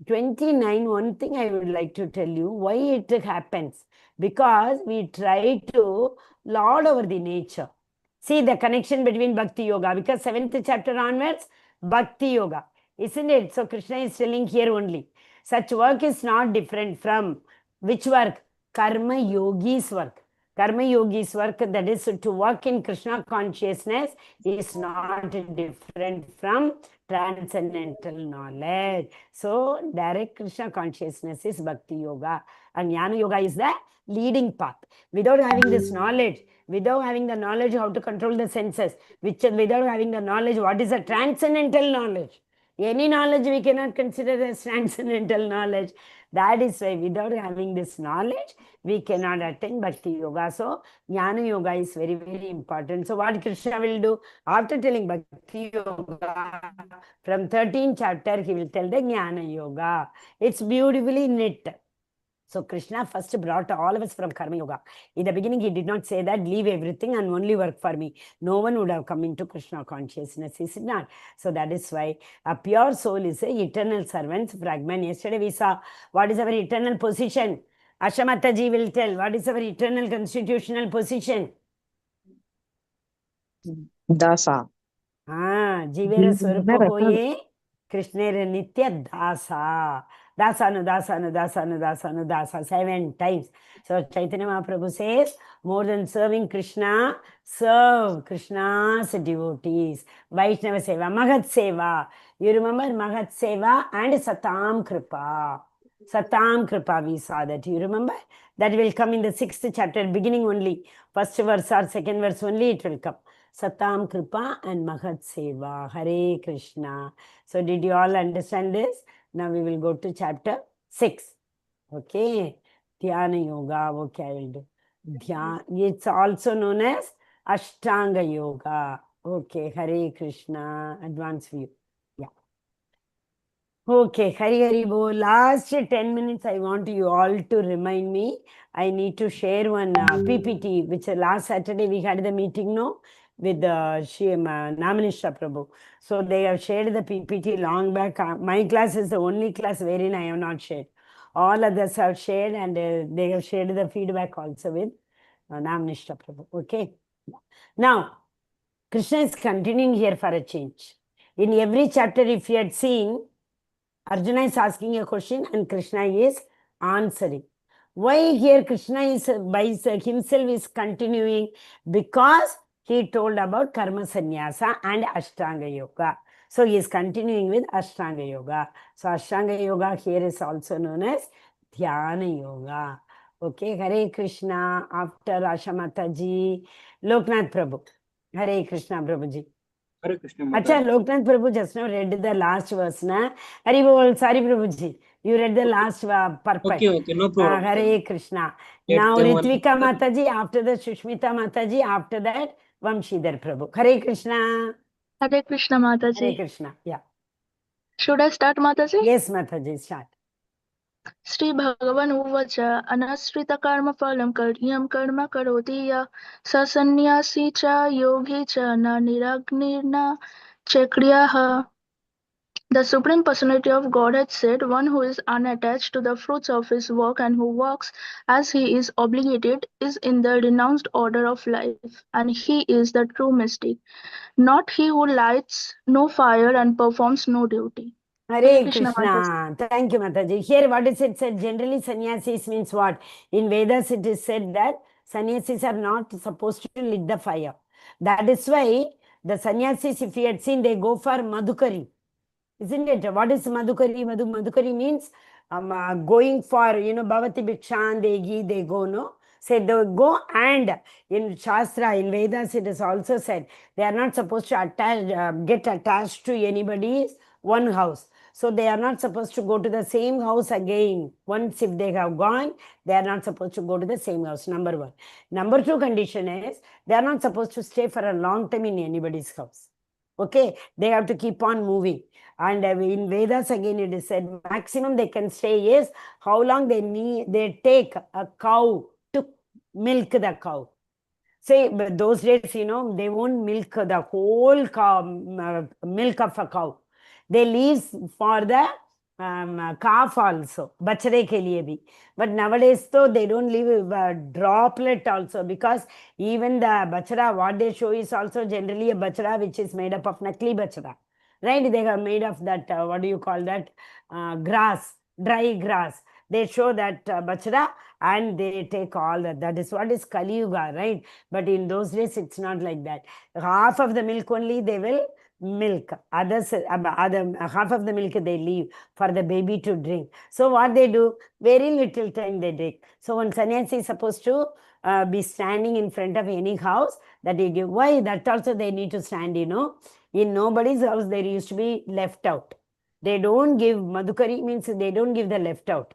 S1: 29, one thing I would like to tell you, why it happens. Because we try to lord over the nature. See the connection between Bhakti Yoga, because 7th chapter onwards, Bhakti Yoga. Isn't it? So Krishna is telling here only. Such work is not different from which work? Karma Yogi's work. Karma Yogi's work, that is to work in Krishna consciousness, is not different from transcendental knowledge. So, direct Krishna consciousness is Bhakti Yoga. And Jnana Yoga is the leading path. Without having this knowledge, without having the knowledge how to control the senses, without having the knowledge what is a transcendental knowledge, any knowledge we cannot consider as transcendental knowledge. That is why without having this knowledge, we cannot attain Bhakti Yoga. So, Jnana Yoga is very, very important. So, what Krishna will do? After telling Bhakti Yoga, from 13th chapter, he will tell the Jnana Yoga. It's beautifully knit. So Krishna first brought all of us from Karma Yoga. In the beginning, he did not say that leave everything and only work for me. No one would have come into Krishna consciousness, is it not? So that is why a pure soul is an eternal servant's fragment. Yesterday we saw what is our eternal position. Ashamataji will tell what is our eternal constitutional position.
S2: Dasa.
S1: Jivera Swarupa Hoye, Krishnera Nitya Dasa. Dasanu, dasanu, dasanu, dasanu, dasa, 7 times. So Chaitanya Mahaprabhu says, more than serving Krishna, serve Krishna's devotees. Vaishnava Seva, Mahat Seva. You remember Mahat Seva and Satam Kripa. Satam Kripa, we saw that. You remember? That will come in the 6th chapter, beginning only. First verse or second verse only it will come. Satam Kripa and Mahat Seva. Hare Krishna. So did you all understand this? Now we will go to chapter 6. Okay. Dhyana Yoga. Okay, I will do. It's also known as Ashtanga Yoga. Okay. Hare Krishna. Advanced view. Yeah. Okay. Hari Hari Bol. Last 10 minutes I want you all to remind me. I need to share one PPT, which last Saturday we had the meeting, no? With Namanishra Prabhu. So they have shared the PPT long back. My class is the only class wherein I have not shared. All others have shared and they have shared the feedback also with Namanishra Prabhu. Okay. Now, Krishna is continuing here for a change. In every chapter, if you had seen, Arjuna is asking a question and Krishna is answering. Why here Krishna is by himself is continuing? Because he told about Karma Sannyasa and Ashtanga Yoga. So he is continuing with Ashtanga Yoga. So Ashtanga Yoga here is also known as Dhyana Yoga. Okay, Hare Krishna. After Ashamataji, Loknath Prabhu. Hare Krishna Prabhuji.
S4: Hare Krishna.
S1: Acha, Loknath Prabhu just now read the last verse, na? Hari Bol, sorry Prabhuji. You read the last purport.
S4: Okay, no problem.
S1: Hare Krishna. Now Ritvika Mataji, after that Shushmita Mataji, after that Vamshidhar Prabhu. Hare Krishna.
S7: Hare Krishna, Mataji.
S1: Hare Krishna. Yeah.
S7: Should I start, Mataji?
S1: Yes, Mataji, start.
S7: Shri Bhagavan Uvacha Anasrita Karma Phalam Karyam Karma Karoti Ya Sasanyasi Cha Yogi Cha Na Niragnirna Chakriyaha. The Supreme Personality of Godhead said, one who is unattached to the fruits of his work and who works as he is obligated is in the renounced order of life, and he is the true mystic, not he who lights no fire and performs no duty.
S1: Hare Krishna. Thank you, Mataji. Here, what is it said? Generally, sannyasis means what? In Vedas, it is said that sannyasis are not supposed to lit the fire. That is why the sannyasis, if you had seen, they go for Madhukari. Isn't it? What is Madhukari? Madhukari means going for, Bhavati Bhikshan, they go, no? Say they go, and in Shastra, in Vedas, it is also said they are not supposed to get attached to anybody's one house. So they are not supposed to go to the same house again. Once if they have gone, they are not supposed to go to the same house, number 1. Number 2 condition is, they are not supposed to stay for a long time in anybody's house. Okay, they have to keep on moving. And in Vedas again it is said, maximum they can stay is how long they take a cow to milk the cow. Say, but those days, they won't milk the whole cow, milk of a cow. They leave for the calf also, bachare ke liye bhi. But nowadays, though, they don't leave a droplet also, because even the bachara, what they show is also generally a bachara which is made up of nakli bachara. Right? They are made of that, what do you call that? Grass. dry grass. They show that bachra and they take all that. That is what is Kali Yuga, right? But in those days, it's not like that. Half of the milk only they will milk. Others, other half of the milk they leave for the baby to drink. So what they do, very little time they take. So when sannyasi is supposed to be standing in front of any house that they give. Why? That also they need to stand, In nobody's house, there used to be left out. They don't give madhukari, means they don't give the left out.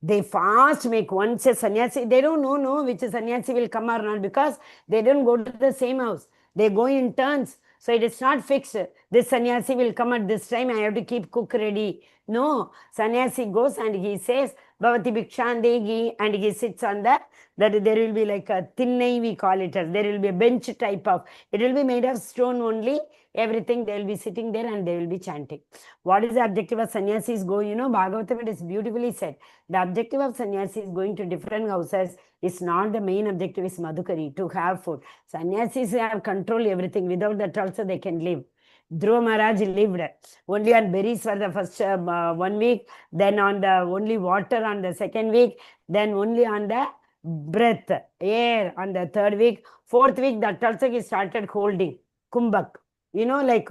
S1: They fast make once a sannyasi. They don't know which sannyasi will come or not, because they don't go to the same house. They go in turns. So it is not fixed. This sannyasi will come at this time. I have to keep cook ready. No. Sannyasi goes and he says, Bhavati Bhikshandegi, and he sits on that there will be like a thinnai, we call it as. There will be a bench type of. It will be made of stone only. Everything, they will be sitting there and they will be chanting. What is the objective of sannyasis? Go, Bhagavatam, it is beautifully said. The objective of sannyasis going to different houses is not the main objective, is madhukari, to have food. Sannyasis have control everything. Without that also they can live. Dhruva Maharaj lived only on berries for the first 1 week, then on the only water on the second week, then only on the breath, air on the third week. Fourth week, that also he started holding kumbhak. Like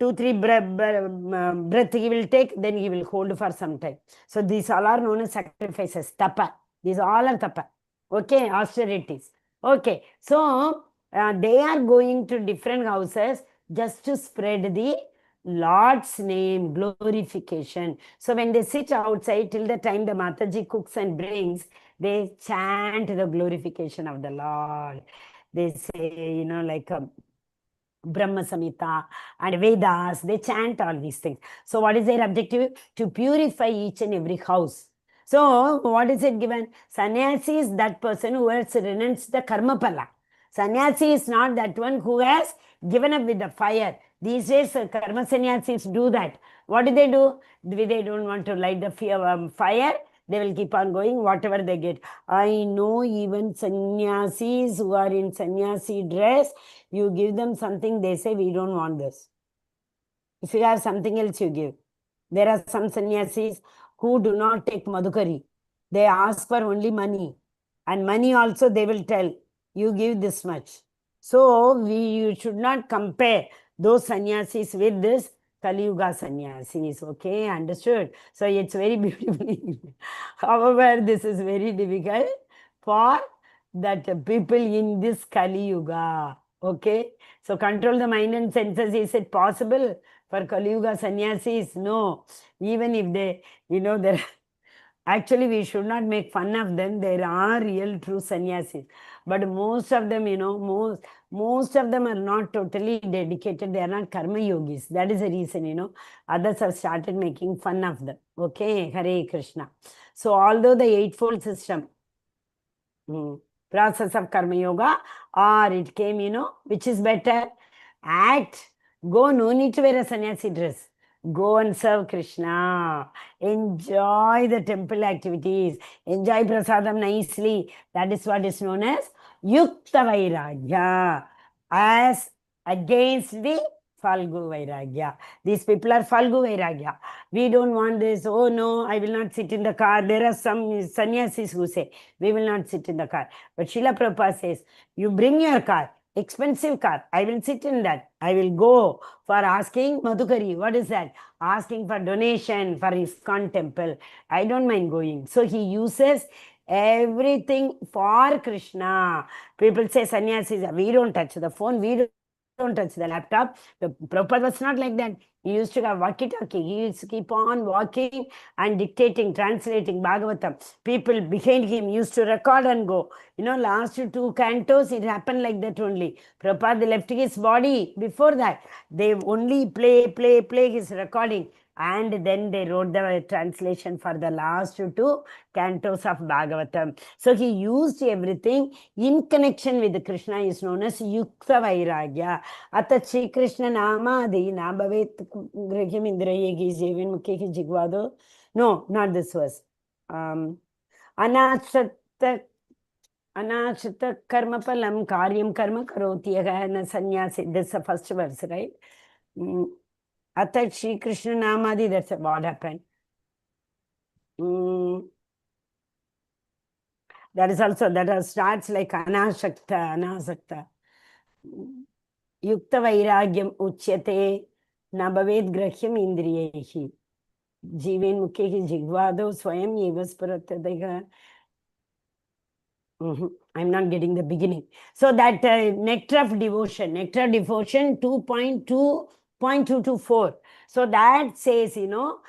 S1: 2-3 breath he will take, then he will hold for some time. So these all are known as sacrifices, tapa. These all are tapa. Okay, austerities. Okay, so they are going to different houses just to spread the Lord's name, glorification. So when they sit outside till the time the Mataji cooks and brings, they chant the glorification of the Lord. They say, like Brahma Samhita and Vedas, they chant all these things. So what is their objective? To purify each and every house. So what is it given? Sannyasi is that person who has renounced the karma pala. Sannyasi is not that one who has given up with the fire. These days, karma sannyasis do that. What do? They don't want to light the fire. They will keep on going, whatever they get. I know even sannyasis who are in sannyasi dress, you give them something, they say, we don't want this. If you have something else, you give. There are some sannyasis who do not take madhukari. They ask for only money. And money also they will tell, you give this much. So you should not compare those sannyasis with this Kali Yuga sannyasis. Okay, understood? So it's very beautiful. However, this is very difficult for that people in this Kali Yuga. Okay, so control the mind and senses. Is it possible for Kali Yuga sannyasis? No. Even if they, there. Actually, we should not make fun of them. There are real true sannyasis. But most of them, most of them are not totally dedicated. They are not karma yogis. That is the reason, others have started making fun of them. Okay, Hare Krishna. So although the eightfold system, process of karma yoga, or it came, which is better? Act. Go, no need to wear a sannyasi dress. Go and serve Krishna. Enjoy the temple activities. Enjoy prasadam nicely. That is what is known as Yukta Vairagya. As against the Falgu Vairagya. These people are Falgu Vairagya. We don't want this. Oh no, I will not sit in the car. There are some sannyasis who say, we will not sit in the car. But Srila Prabhupada says, you bring your car. Expensive car. I will sit in that. I will go for asking Madhukari. What is that? Asking for donation for ISKCON temple. I don't mind going. So he uses everything for Krishna. People say sannyasis, we don't touch the phone. We don't touch the laptop. The Prabhupada was not like that. He used to have walkie-talkie. He used to keep on walking and dictating, translating Bhagavatam. People behind him used to record and go. Last 2 cantos, it happened like that only. Prabhupada left his body. Before that, they only play his recording. And then they wrote the translation for the last 2 cantos of Bhagavatam. So he used everything in connection with Krishna is known as Yukta Vairagya. Atat Shri Krishna Nama Adi Nabavet Grahim Indrayegi Jevin Mukhi Jigwado. No, not this verse. Anachata karma palam karyam karma karoti na sannyasi. This is the first verse, right? Atat Shri Krishna Namadi, that's what happened. That is also, that starts like anasakta. Yukta vairagyam uchyate nabaved grahyam indriyehi. Jiven mukhehi jigvado swayam yevasparattadega. I'm not getting the beginning. So that nectar of devotion 2.2.224. So that says, involve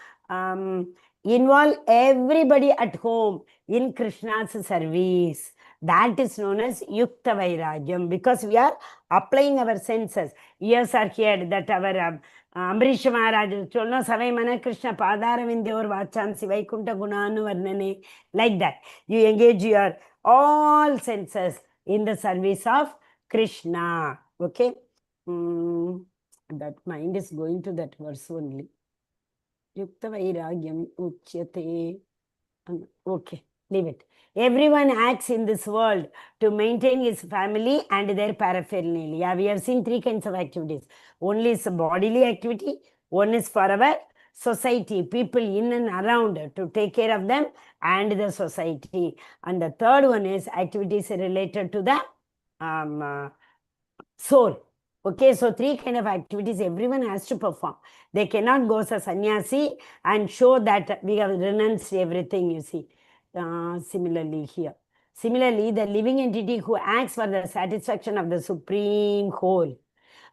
S1: everybody at home in Krishna's service. That is known as Yukta Vairagyam, because we are applying our senses. Ears are here, that our Ambrish Maharaj told, no, Savai Mana Krishna Padara Vindyor Vachansi Vaikunta Gunanu Varnane. Like that. You engage your all senses in the service of Krishna. Okay? That mind is going to that verse only. Yukta Vairagyam Uchyate. Okay, leave it. Everyone acts in this world to maintain his family and their paraphernalia. We have seen three kinds of activities. One is bodily activity, one is for our society, people in and around to take care of them and the society. And the third one is activities related to the soul. Okay, so three kind of activities everyone has to perform. They cannot go as a sannyasi and show that we have renounced everything, you see. Similarly here. Similarly, the living entity who acts for the satisfaction of the supreme whole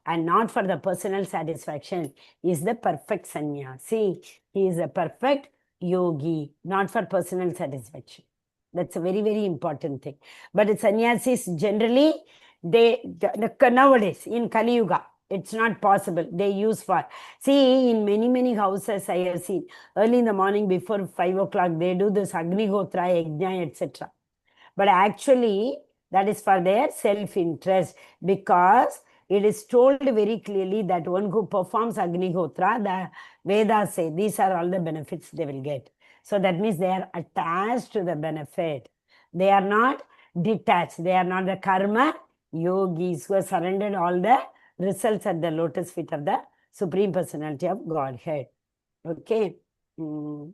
S1: and not for the personal satisfaction is the perfect sannyasi. He is a perfect yogi, not for personal satisfaction. That's a very, very important thing. But sannyasis generally, nowadays in Kali Yuga, it's not possible. They use for, see, in many houses I have seen, early in the morning before 5 o'clock, they do this Agnihotra, Yajna, etc. But actually, that is for their self-interest, because it is told very clearly that one who performs Agnihotra, the Vedas say, these are all the benefits they will get. So that means they are attached to the benefit. They are not detached. They are not the karma yogis who have surrendered all the results at the lotus feet of the Supreme Personality of Godhead. Okay. What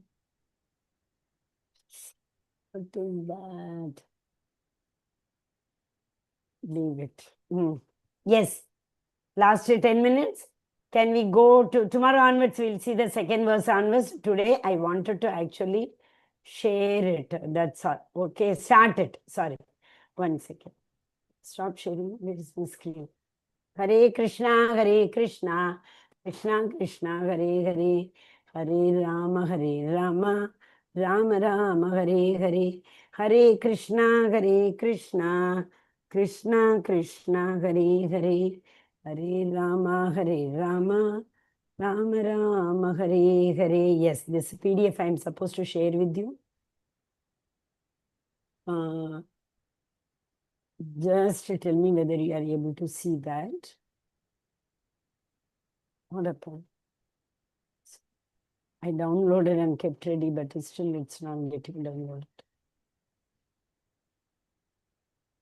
S1: is that? Leave it. Yes. Last 10 minutes. Can we go to tomorrow onwards? We'll see the second verse onwards. Today, I wanted to actually share it. That's all. Okay, start it. Sorry. 1 second. Stop sharing. Where is my screen? Hare Krishna, Krishna Krishna, Hare Hare, Hare Rama, Rama Rama, Hare Hare, Hare Krishna, Krishna Krishna, Hare Hare, Hare Rama, Rama Rama, Hare Hare. Yes, this PDF I am supposed to share with you. Just tell me whether you are able to see that. What happened? I downloaded and kept ready, but still it's not getting downloaded.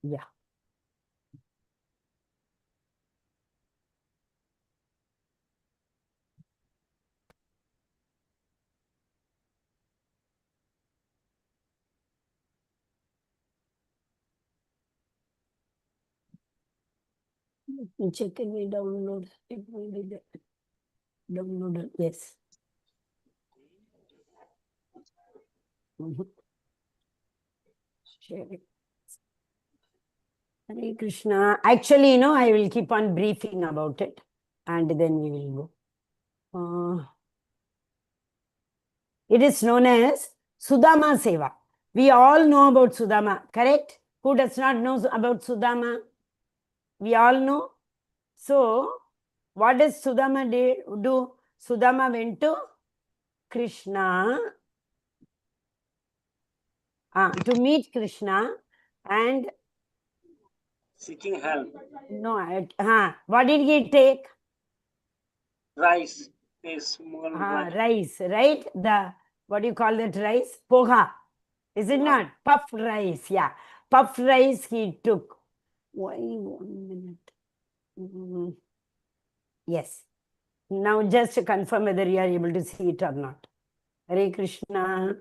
S1: Yeah. Let me check and we download. It will be there. Downloaded, yes. Share it. Hare Krishna. Actually, I will keep on briefing about it and then we will go. It is known as Sudama Seva. We all know about Sudama, correct? Who does not know about Sudama? We all know. So, what does Sudama do? Sudama went to Krishna to meet Krishna and
S4: seeking help.
S1: No, what did he take?
S4: Rice. A small
S1: rice, right? The what do you call that rice? Poha. Is it not? Puffed rice, yeah. Puffed rice he took. Why 1 minute? Yes. Now just to confirm whether you are able to see it or not. Hare Krishna.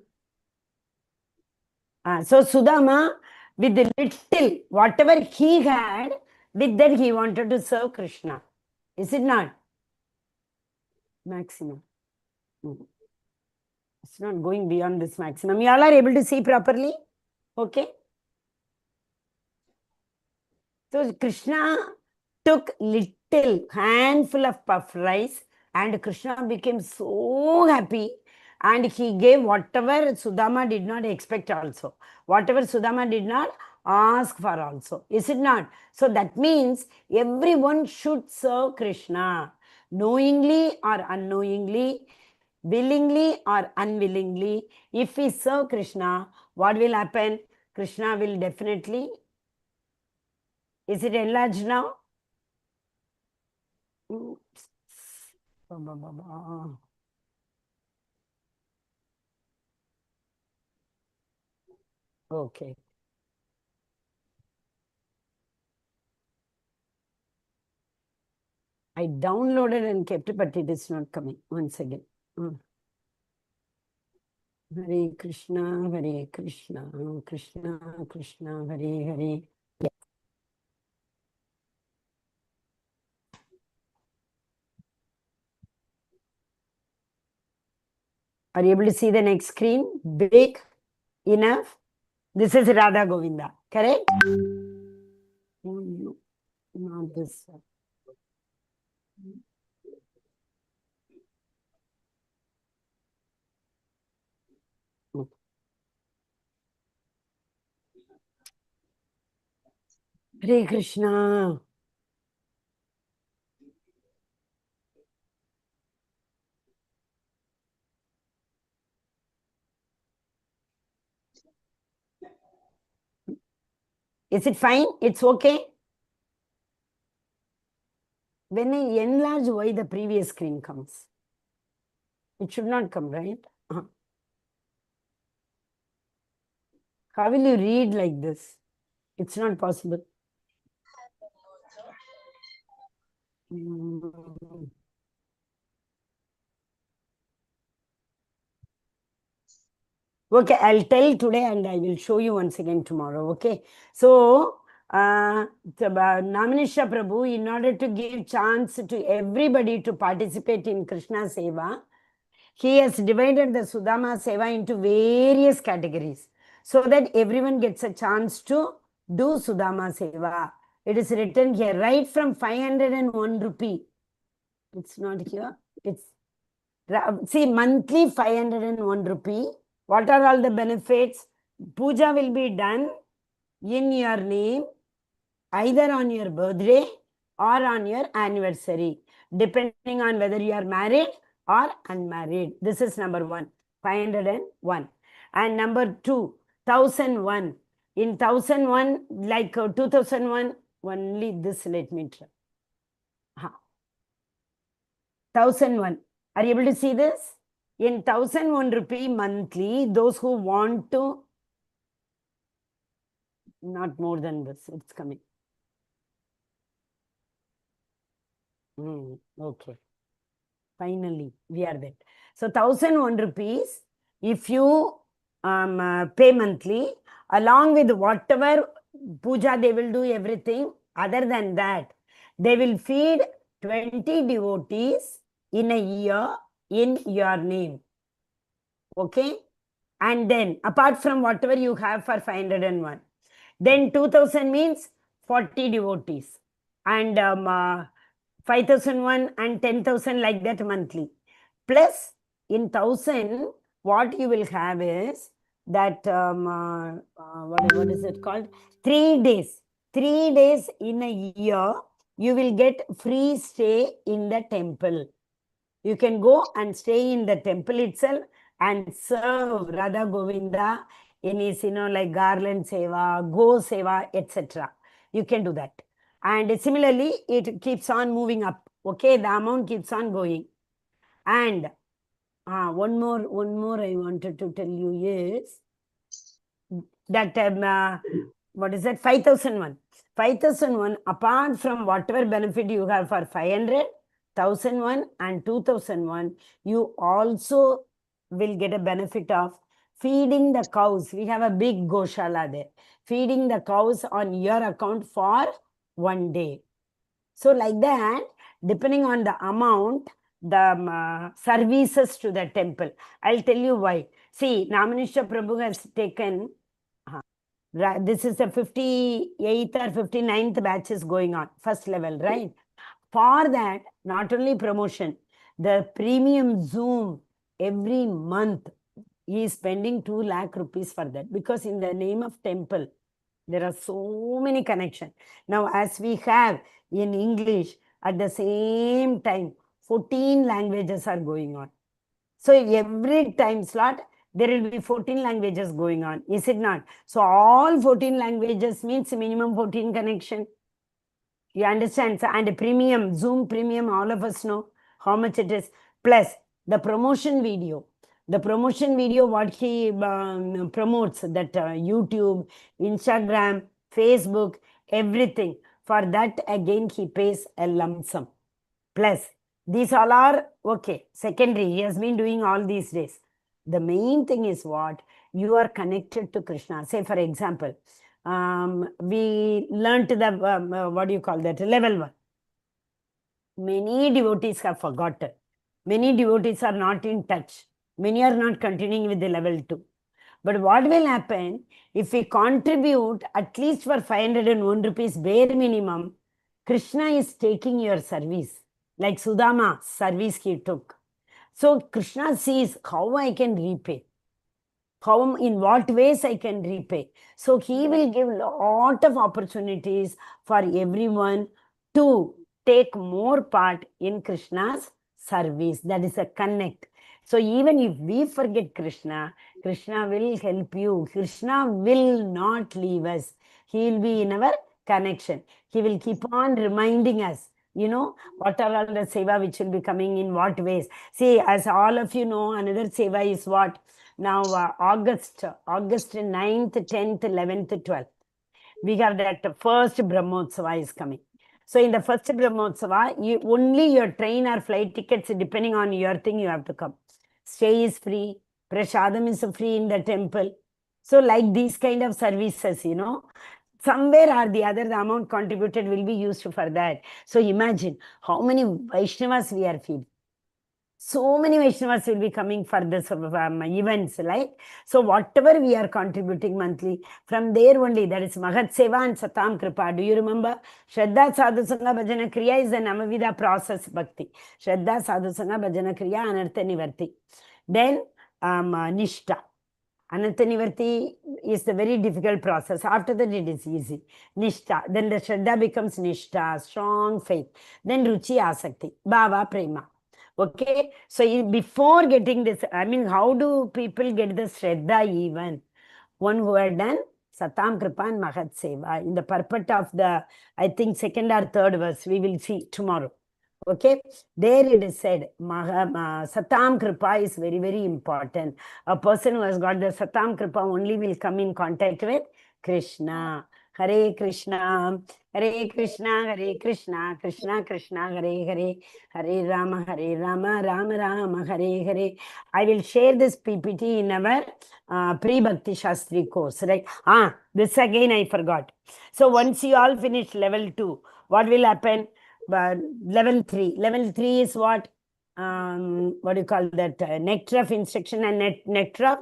S1: So Sudama, with the little, whatever he had, with that he wanted to serve Krishna. Is it not? Maximum. It's not going beyond this maximum. You all are able to see properly? Okay. So Krishna took little handful of puff rice and Krishna became so happy and he gave whatever Sudama did not expect also. Whatever Sudama did not ask for also. Is it not? So that means everyone should serve Krishna. Knowingly or unknowingly, willingly or unwillingly. If we serve Krishna, what will happen? Krishna will definitely. Is it enlarged now? Oops. Okay. I downloaded and kept it, but it is not coming. Once again. Hare Krishna, Hare Krishna, Krishna, Krishna, Hare Hare. Yeah. Are you able to see the next screen? Big enough? This is Radha Govinda, correct? Oh, no, not this one. Hare Krishna. Is it fine? It's okay? When I enlarge, why the previous screen comes? It should not come, right? How will you read like this? It's not possible. Okay, I'll tell today and I will show you once again tomorrow. Okay. So, Naminisha Prabhu, in order to give chance to everybody to participate in Krishna Seva, he has divided the Sudama Seva into various categories so that everyone gets a chance to do Sudama Seva. It is written here, right from 501 rupee. It's not here. It's, see, monthly 501 rupee. What are all the benefits? Puja will be done in your name, either on your birthday or on your anniversary, depending on whether you are married or unmarried. This is number one, 501. And number two, 1001. In 1001, like 2001, only this, let me try. 1001. Are you able to see this? In 1001 rupee monthly, those who want to, not more than this, it's coming. Okay. Finally, we are there. So 1001 rupees, if you pay monthly, along with whatever puja they will do, everything, other than that, they will feed 20 devotees in a year in your name. Okay? And then, apart from whatever you have for 501, then 2000 means 40 devotees. And 5001 and 10,000 like that monthly. Plus, in 1000, what you will have is that, what is it called? 3 days. 3 days in a year, you will get free stay in the temple. You can go and stay in the temple itself and serve Radha Govinda in his, like garland seva, go seva, etc. You can do that. And similarly, it keeps on moving up. Okay, the amount keeps on going. And one more I wanted to tell you is that what is that? 5001. 5001, apart from whatever benefit you have for 500, 1001 and 2001, you also will get a benefit of feeding the cows. We have a big goshala there. Feeding the cows on your account for 1 day. So like that, depending on the amount, the services to the temple. I'll tell you why. See, Namanishra Prabhu has taken, this is the 58th or 59th batch is going on, first level, right? For that, not only promotion, the premium Zoom every month, he is spending 2 lakh rupees for that, because in the name of temple, there are so many connections. Now, as we have in English, at the same time, 14 languages are going on. So every time slot, there will be 14 languages going on, is it not? So all 14 languages means minimum 14 connection. You understand? And premium, Zoom premium, all of us know how much it is. Plus the promotion video. The promotion video, what he promotes, that YouTube, Instagram, Facebook, everything. For that, again, he pays a lump sum. Plus, these all are, okay, secondary. He has been doing all these days. The main thing is what? You are connected to Krishna. Say, for example, we learnt the, what do you call that, level 1. Many devotees have forgotten. Many devotees are not in touch. Many are not continuing with the level 2. But what will happen if we contribute at least for 501 rupees bare minimum? Krishna is taking your service, like Sudama service he took. So Krishna sees how I can repay, how, in what ways I can repay. So he will give lot of opportunities for everyone to take more part in Krishna's service. That is a connect. So even if we forget Krishna, Krishna will help you. Krishna will not leave us. He will be in our connection. He will keep on reminding us, you know, what are all the seva which will be coming in what ways. See, as all of you know, another seva is what? Now, August 9th, 10th, 11th, 12th. We have that first Brahmotsava is coming. So in the first Brahmotsava, only your train or flight tickets, depending on your thing, you have to come. Stay is free. Prasadam is free in the temple. So like these kind of services, you know, somewhere or the other, the amount contributed will be used for that. So imagine how many Vaishnavas we are feeding. So many Vaishnavas will be coming for this events, like, so whatever we are contributing monthly, from there only, that is Mahat Seva and Satam Kripa. Do you remember? Shraddha Sadhu Sangha Bhajana Kriya is the Namavida process bhakti. Shraddha Sadhu Sangha Bhajana Kriya Anartha Nivarti. Then Nishta. Anartha Nivarti is the very difficult process. After that, it is easy. Nishta. Then the Shraddha becomes Nishta, strong faith. Then Ruchi Asakti, Bhava Prema. Okay, so before getting this, I mean, how do people get the Shraddha even? One who had done Satam Kripa and Mahat Seva. In the purport of the, I think, second or third verse, we will see tomorrow. Okay, there it is said, Satam Kripa is very, very important. A person who has got the Satam Kripa only will come in contact with Krishna. Hare Krishna, Hare Krishna, Hare Krishna, Krishna Krishna, Hare Hare, Hare Rama, Rama Rama, Hare Hare. I will share this PPT in our pre-Bhakti Shastri course, right? This again I forgot. So once you all finish level 2, what will happen? Level 3. Level 3 is what? What do you call that? Nectar of instruction and nectar of?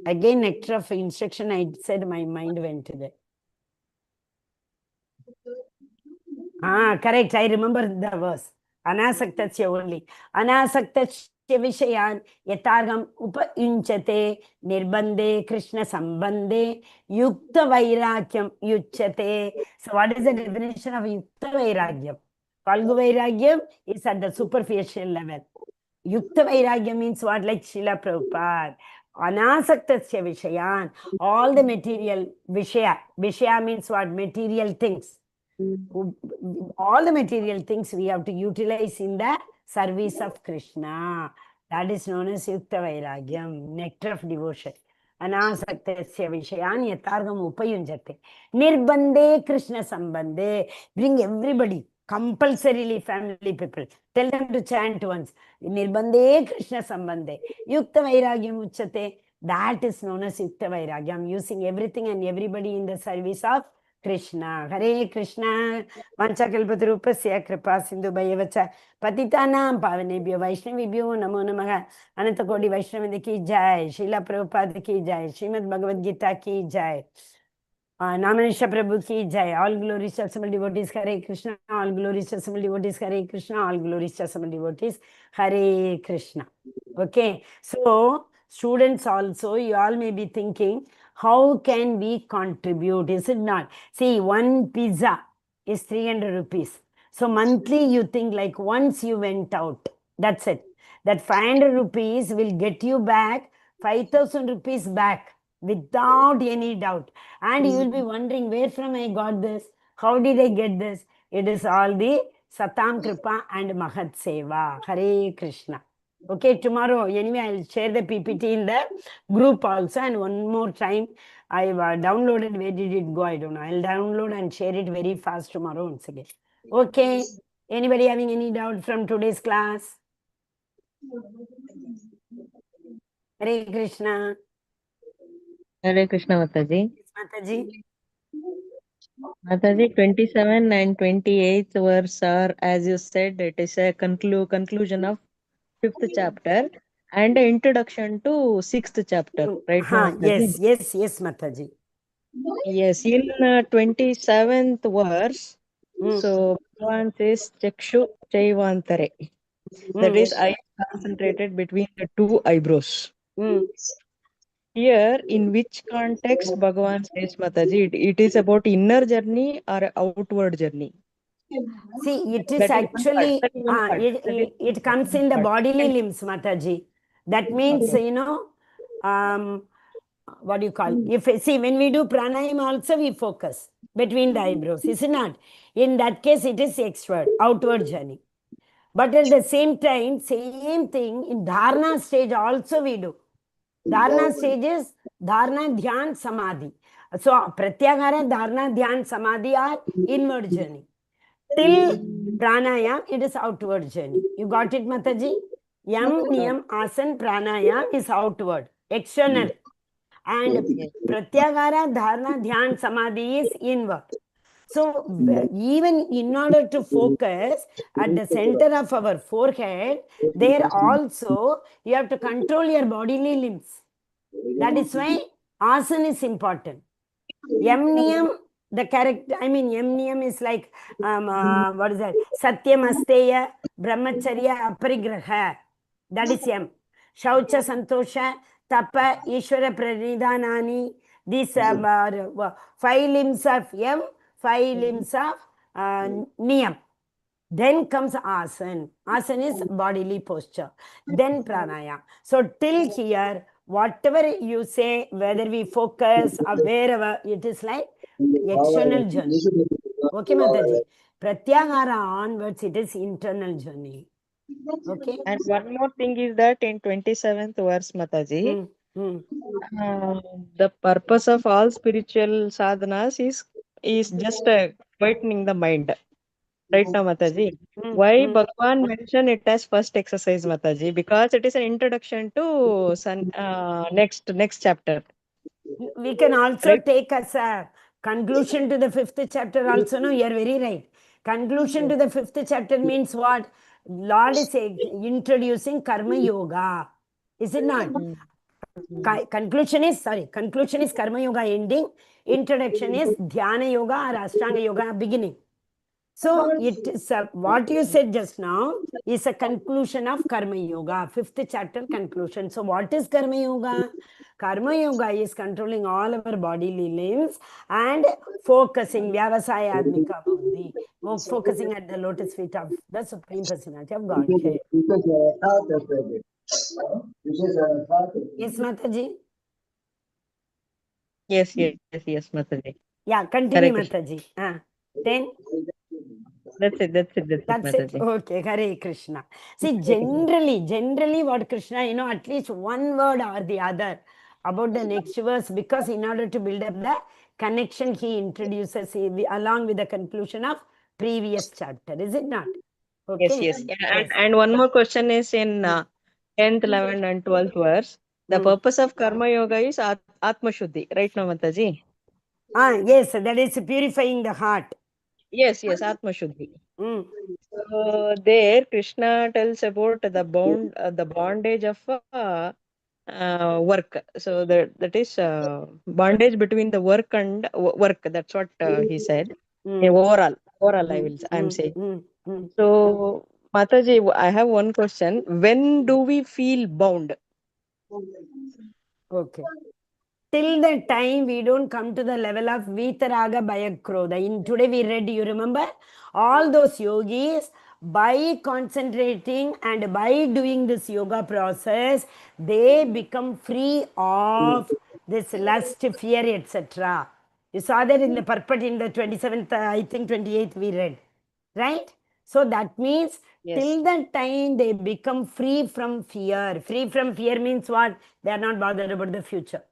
S1: Again, nectar of instruction, I said my mind went to that. Correct. I remember the verse. Anasaktasya only. Anasaktasya vishayan yatargam upayunchate nirbande Krishna sambande yukta vairagyam yuchate. So what is the definition of yukta vairagyam? Kalgu vairagyam is at the superficial level. Yukta vairagyam means what? Like Srila Prabhupada. Anasaktasya vishayan, all the material vishaya. Vishaya means what? Material things. All the material things we have to utilize in the service of Krishna. That is known as Yukta Vairagyam, nectar of devotion. Anasaktasya vishayan yatargam upayunjate. Nirbande Krishna sambande. Bring everybody. Compulsorily, family people. Tell them to chant once. Nirbandhe Krishna Sambandhe. Yukta Vairagyam Uchate. That is known as Yukta Vairagyam. Using everything and everybody in the service of Krishna. Hare Krishna. Vanchakalpatarupasya kripa sindhu bhayavacha. Patitanam pavanebhyo Vaishnavibhyo namo namaha. Anantakodi Vaishnavindha ki jai. Srila Prabhupada ki jai. Srimad Bhagavad Gita ki jai. Namanisha Prabhu ki jai. All glories to assembled devotees. Hare Krishna. All glories to assembled devotees. Hare Krishna. All glories to assembled devotees. Hare Krishna. Okay. So, students also, you all may be thinking, how can we contribute? Is it not? See, one pizza is 300 rupees. So, monthly you think like once you went out. That's it. That 500 rupees will get you back 5,000 rupees back without any doubt. And you will be wondering, where from I got this? How did I get this? It is all the Satam Kripa and Mahat Seva. Hare Krishna. Okay, tomorrow, anyway, I'll share the PPT in the group also. And one more time, I've downloaded. Where did it go? I don't know. I'll download and share it very fast tomorrow once again. Okay. Anybody having any doubt from today's class? Hare Krishna.
S2: Hare Krishna, Mataji.
S1: Mataji.
S2: Mataji, 27 and 28th verse are, as you said, it is a conclusion of 5th chapter and an introduction to 6th chapter, right?
S1: Yes, Mataji.
S2: Yes, in 27th verse, so Bhagavan says, Chakshu Chaivantare. That is, I concentrated between the two eyebrows. Here, in which context Bhagavan says, Mataji, it is about inner journey or outward journey?
S1: See, it is actually, it comes in the bodily limbs, Mataji. That means, you know, what do you call? If see, when we do pranayama also, we focus between the eyebrows, is it not? In that case, it is extward, outward journey. But at the same time, same thing, in dharana stage also we do. Dharana stage is dharana, dhyan, samadhi. So, pratyahara, dharana, dhyan, samadhi are inward journey. Till pranayam, it is outward journey. You got it, Mataji? Yam, niyam, asan, pranayam is outward, external. And pratyahara, dharana, dhyan, samadhi is inward. So, even in order to focus at the center of our forehead, there also you have to control your bodily limbs. That is why asana is important. Yam niyam, the character, I mean, yam niyam is like, what is that? Satyam asteya, brahmacharya, aparigraha. That is yam. Shaucha, santosha, tapa, ishvara, pranidhanani. These are 5 limbs of yam, 5 limbs of niyam. Then comes asana. Asana is bodily posture. Then pranayama. So till here, whatever you say, whether we focus or wherever, it is like external journey. Okay, Mataji. Pratyahara onwards, it is internal journey. Okay.
S2: And one more thing is that in 27th verse, Mataji, the purpose of all spiritual sadhanas is just quietening the mind. Right now, Mataji. Why Bhagwan mentioned it as first exercise, Mataji? Because it is an introduction to next chapter.
S1: We can also take as a conclusion to the 5th chapter also. No, you are very right. Conclusion to the 5th chapter means what? Lord is introducing karma yoga. Is it not? Conclusion is karma yoga ending. Introduction is dhyana yoga or ashtanga yoga beginning. So it is what you said just now is a conclusion of karma yoga, 5th chapter conclusion. So what is karma yoga? Karma yoga is controlling all our bodily limbs and focusing vyavasayadmika buddhi, focusing at the lotus feet of the Supreme Personality of Godhead. Yes, Mataji?
S2: Yes, Mataji.
S1: Yeah, continue, Mataji. Then?
S2: That's it, Mataji.
S1: Okay, Hare Krishna. See, generally what Krishna, at least one word or the other about the next verse, because in order to build up the connection, he introduces along with the conclusion of previous chapter, is it not?
S2: Yes,
S1: Okay.
S2: yes.
S1: Yes.
S2: And one more question is in 10th, 11th, and 12th verse. The purpose of Karma Yoga is Atma Shuddhi, right now, Mataji?
S1: Yes, that is purifying the heart.
S2: Yes, yes, Atma Shuddhi.
S1: Mm.
S2: So there, Krishna tells about the bondage of work. So that is bondage between the work and work. That's what he said. Overall, I'm saying. So, Mataji, I have one question. When do we feel bound?
S1: Okay. Till the time we don't come to the level of Vitaraga Bhayakrodha. In today we read, you remember? All those yogis, by concentrating and by doing this yoga process, they become free of this lust, fear, etc. You saw that in the purport in the 27th, I think 28th we read. Right? So that means
S2: Yes.
S1: till the time they become free from fear. Free from fear means what? They are not bothered about the future.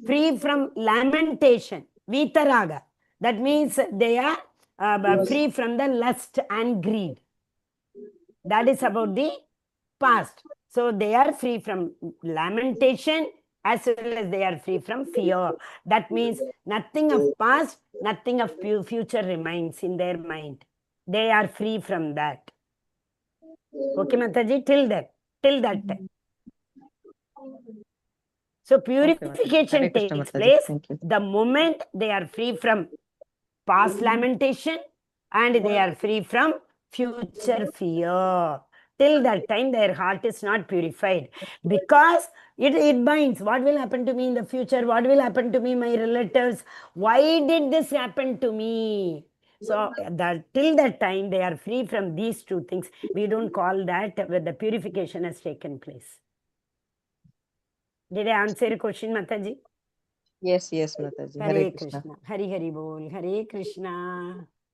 S1: Free from lamentation, vitaraga. That means they are free from the lust and greed. That is about the past. So they are free from lamentation as well as they are free from fear. That means nothing of past, nothing of future remains in their mind. They are free from that. Okay, Mataji, till that time. So purification takes place the moment they are free from past lamentation and they are free from future fear. Till that time, their heart is not purified because it binds. What will happen to me in the future? What will happen to me, my relatives? Why did this happen to me? So till that time, they are free from these two things. We don't call that where the purification has taken place. Did I answer your question, Mataji?
S2: Yes, yes, Mataji.
S1: Hare Krishna. Hari Hari Bol. Hare Krishna.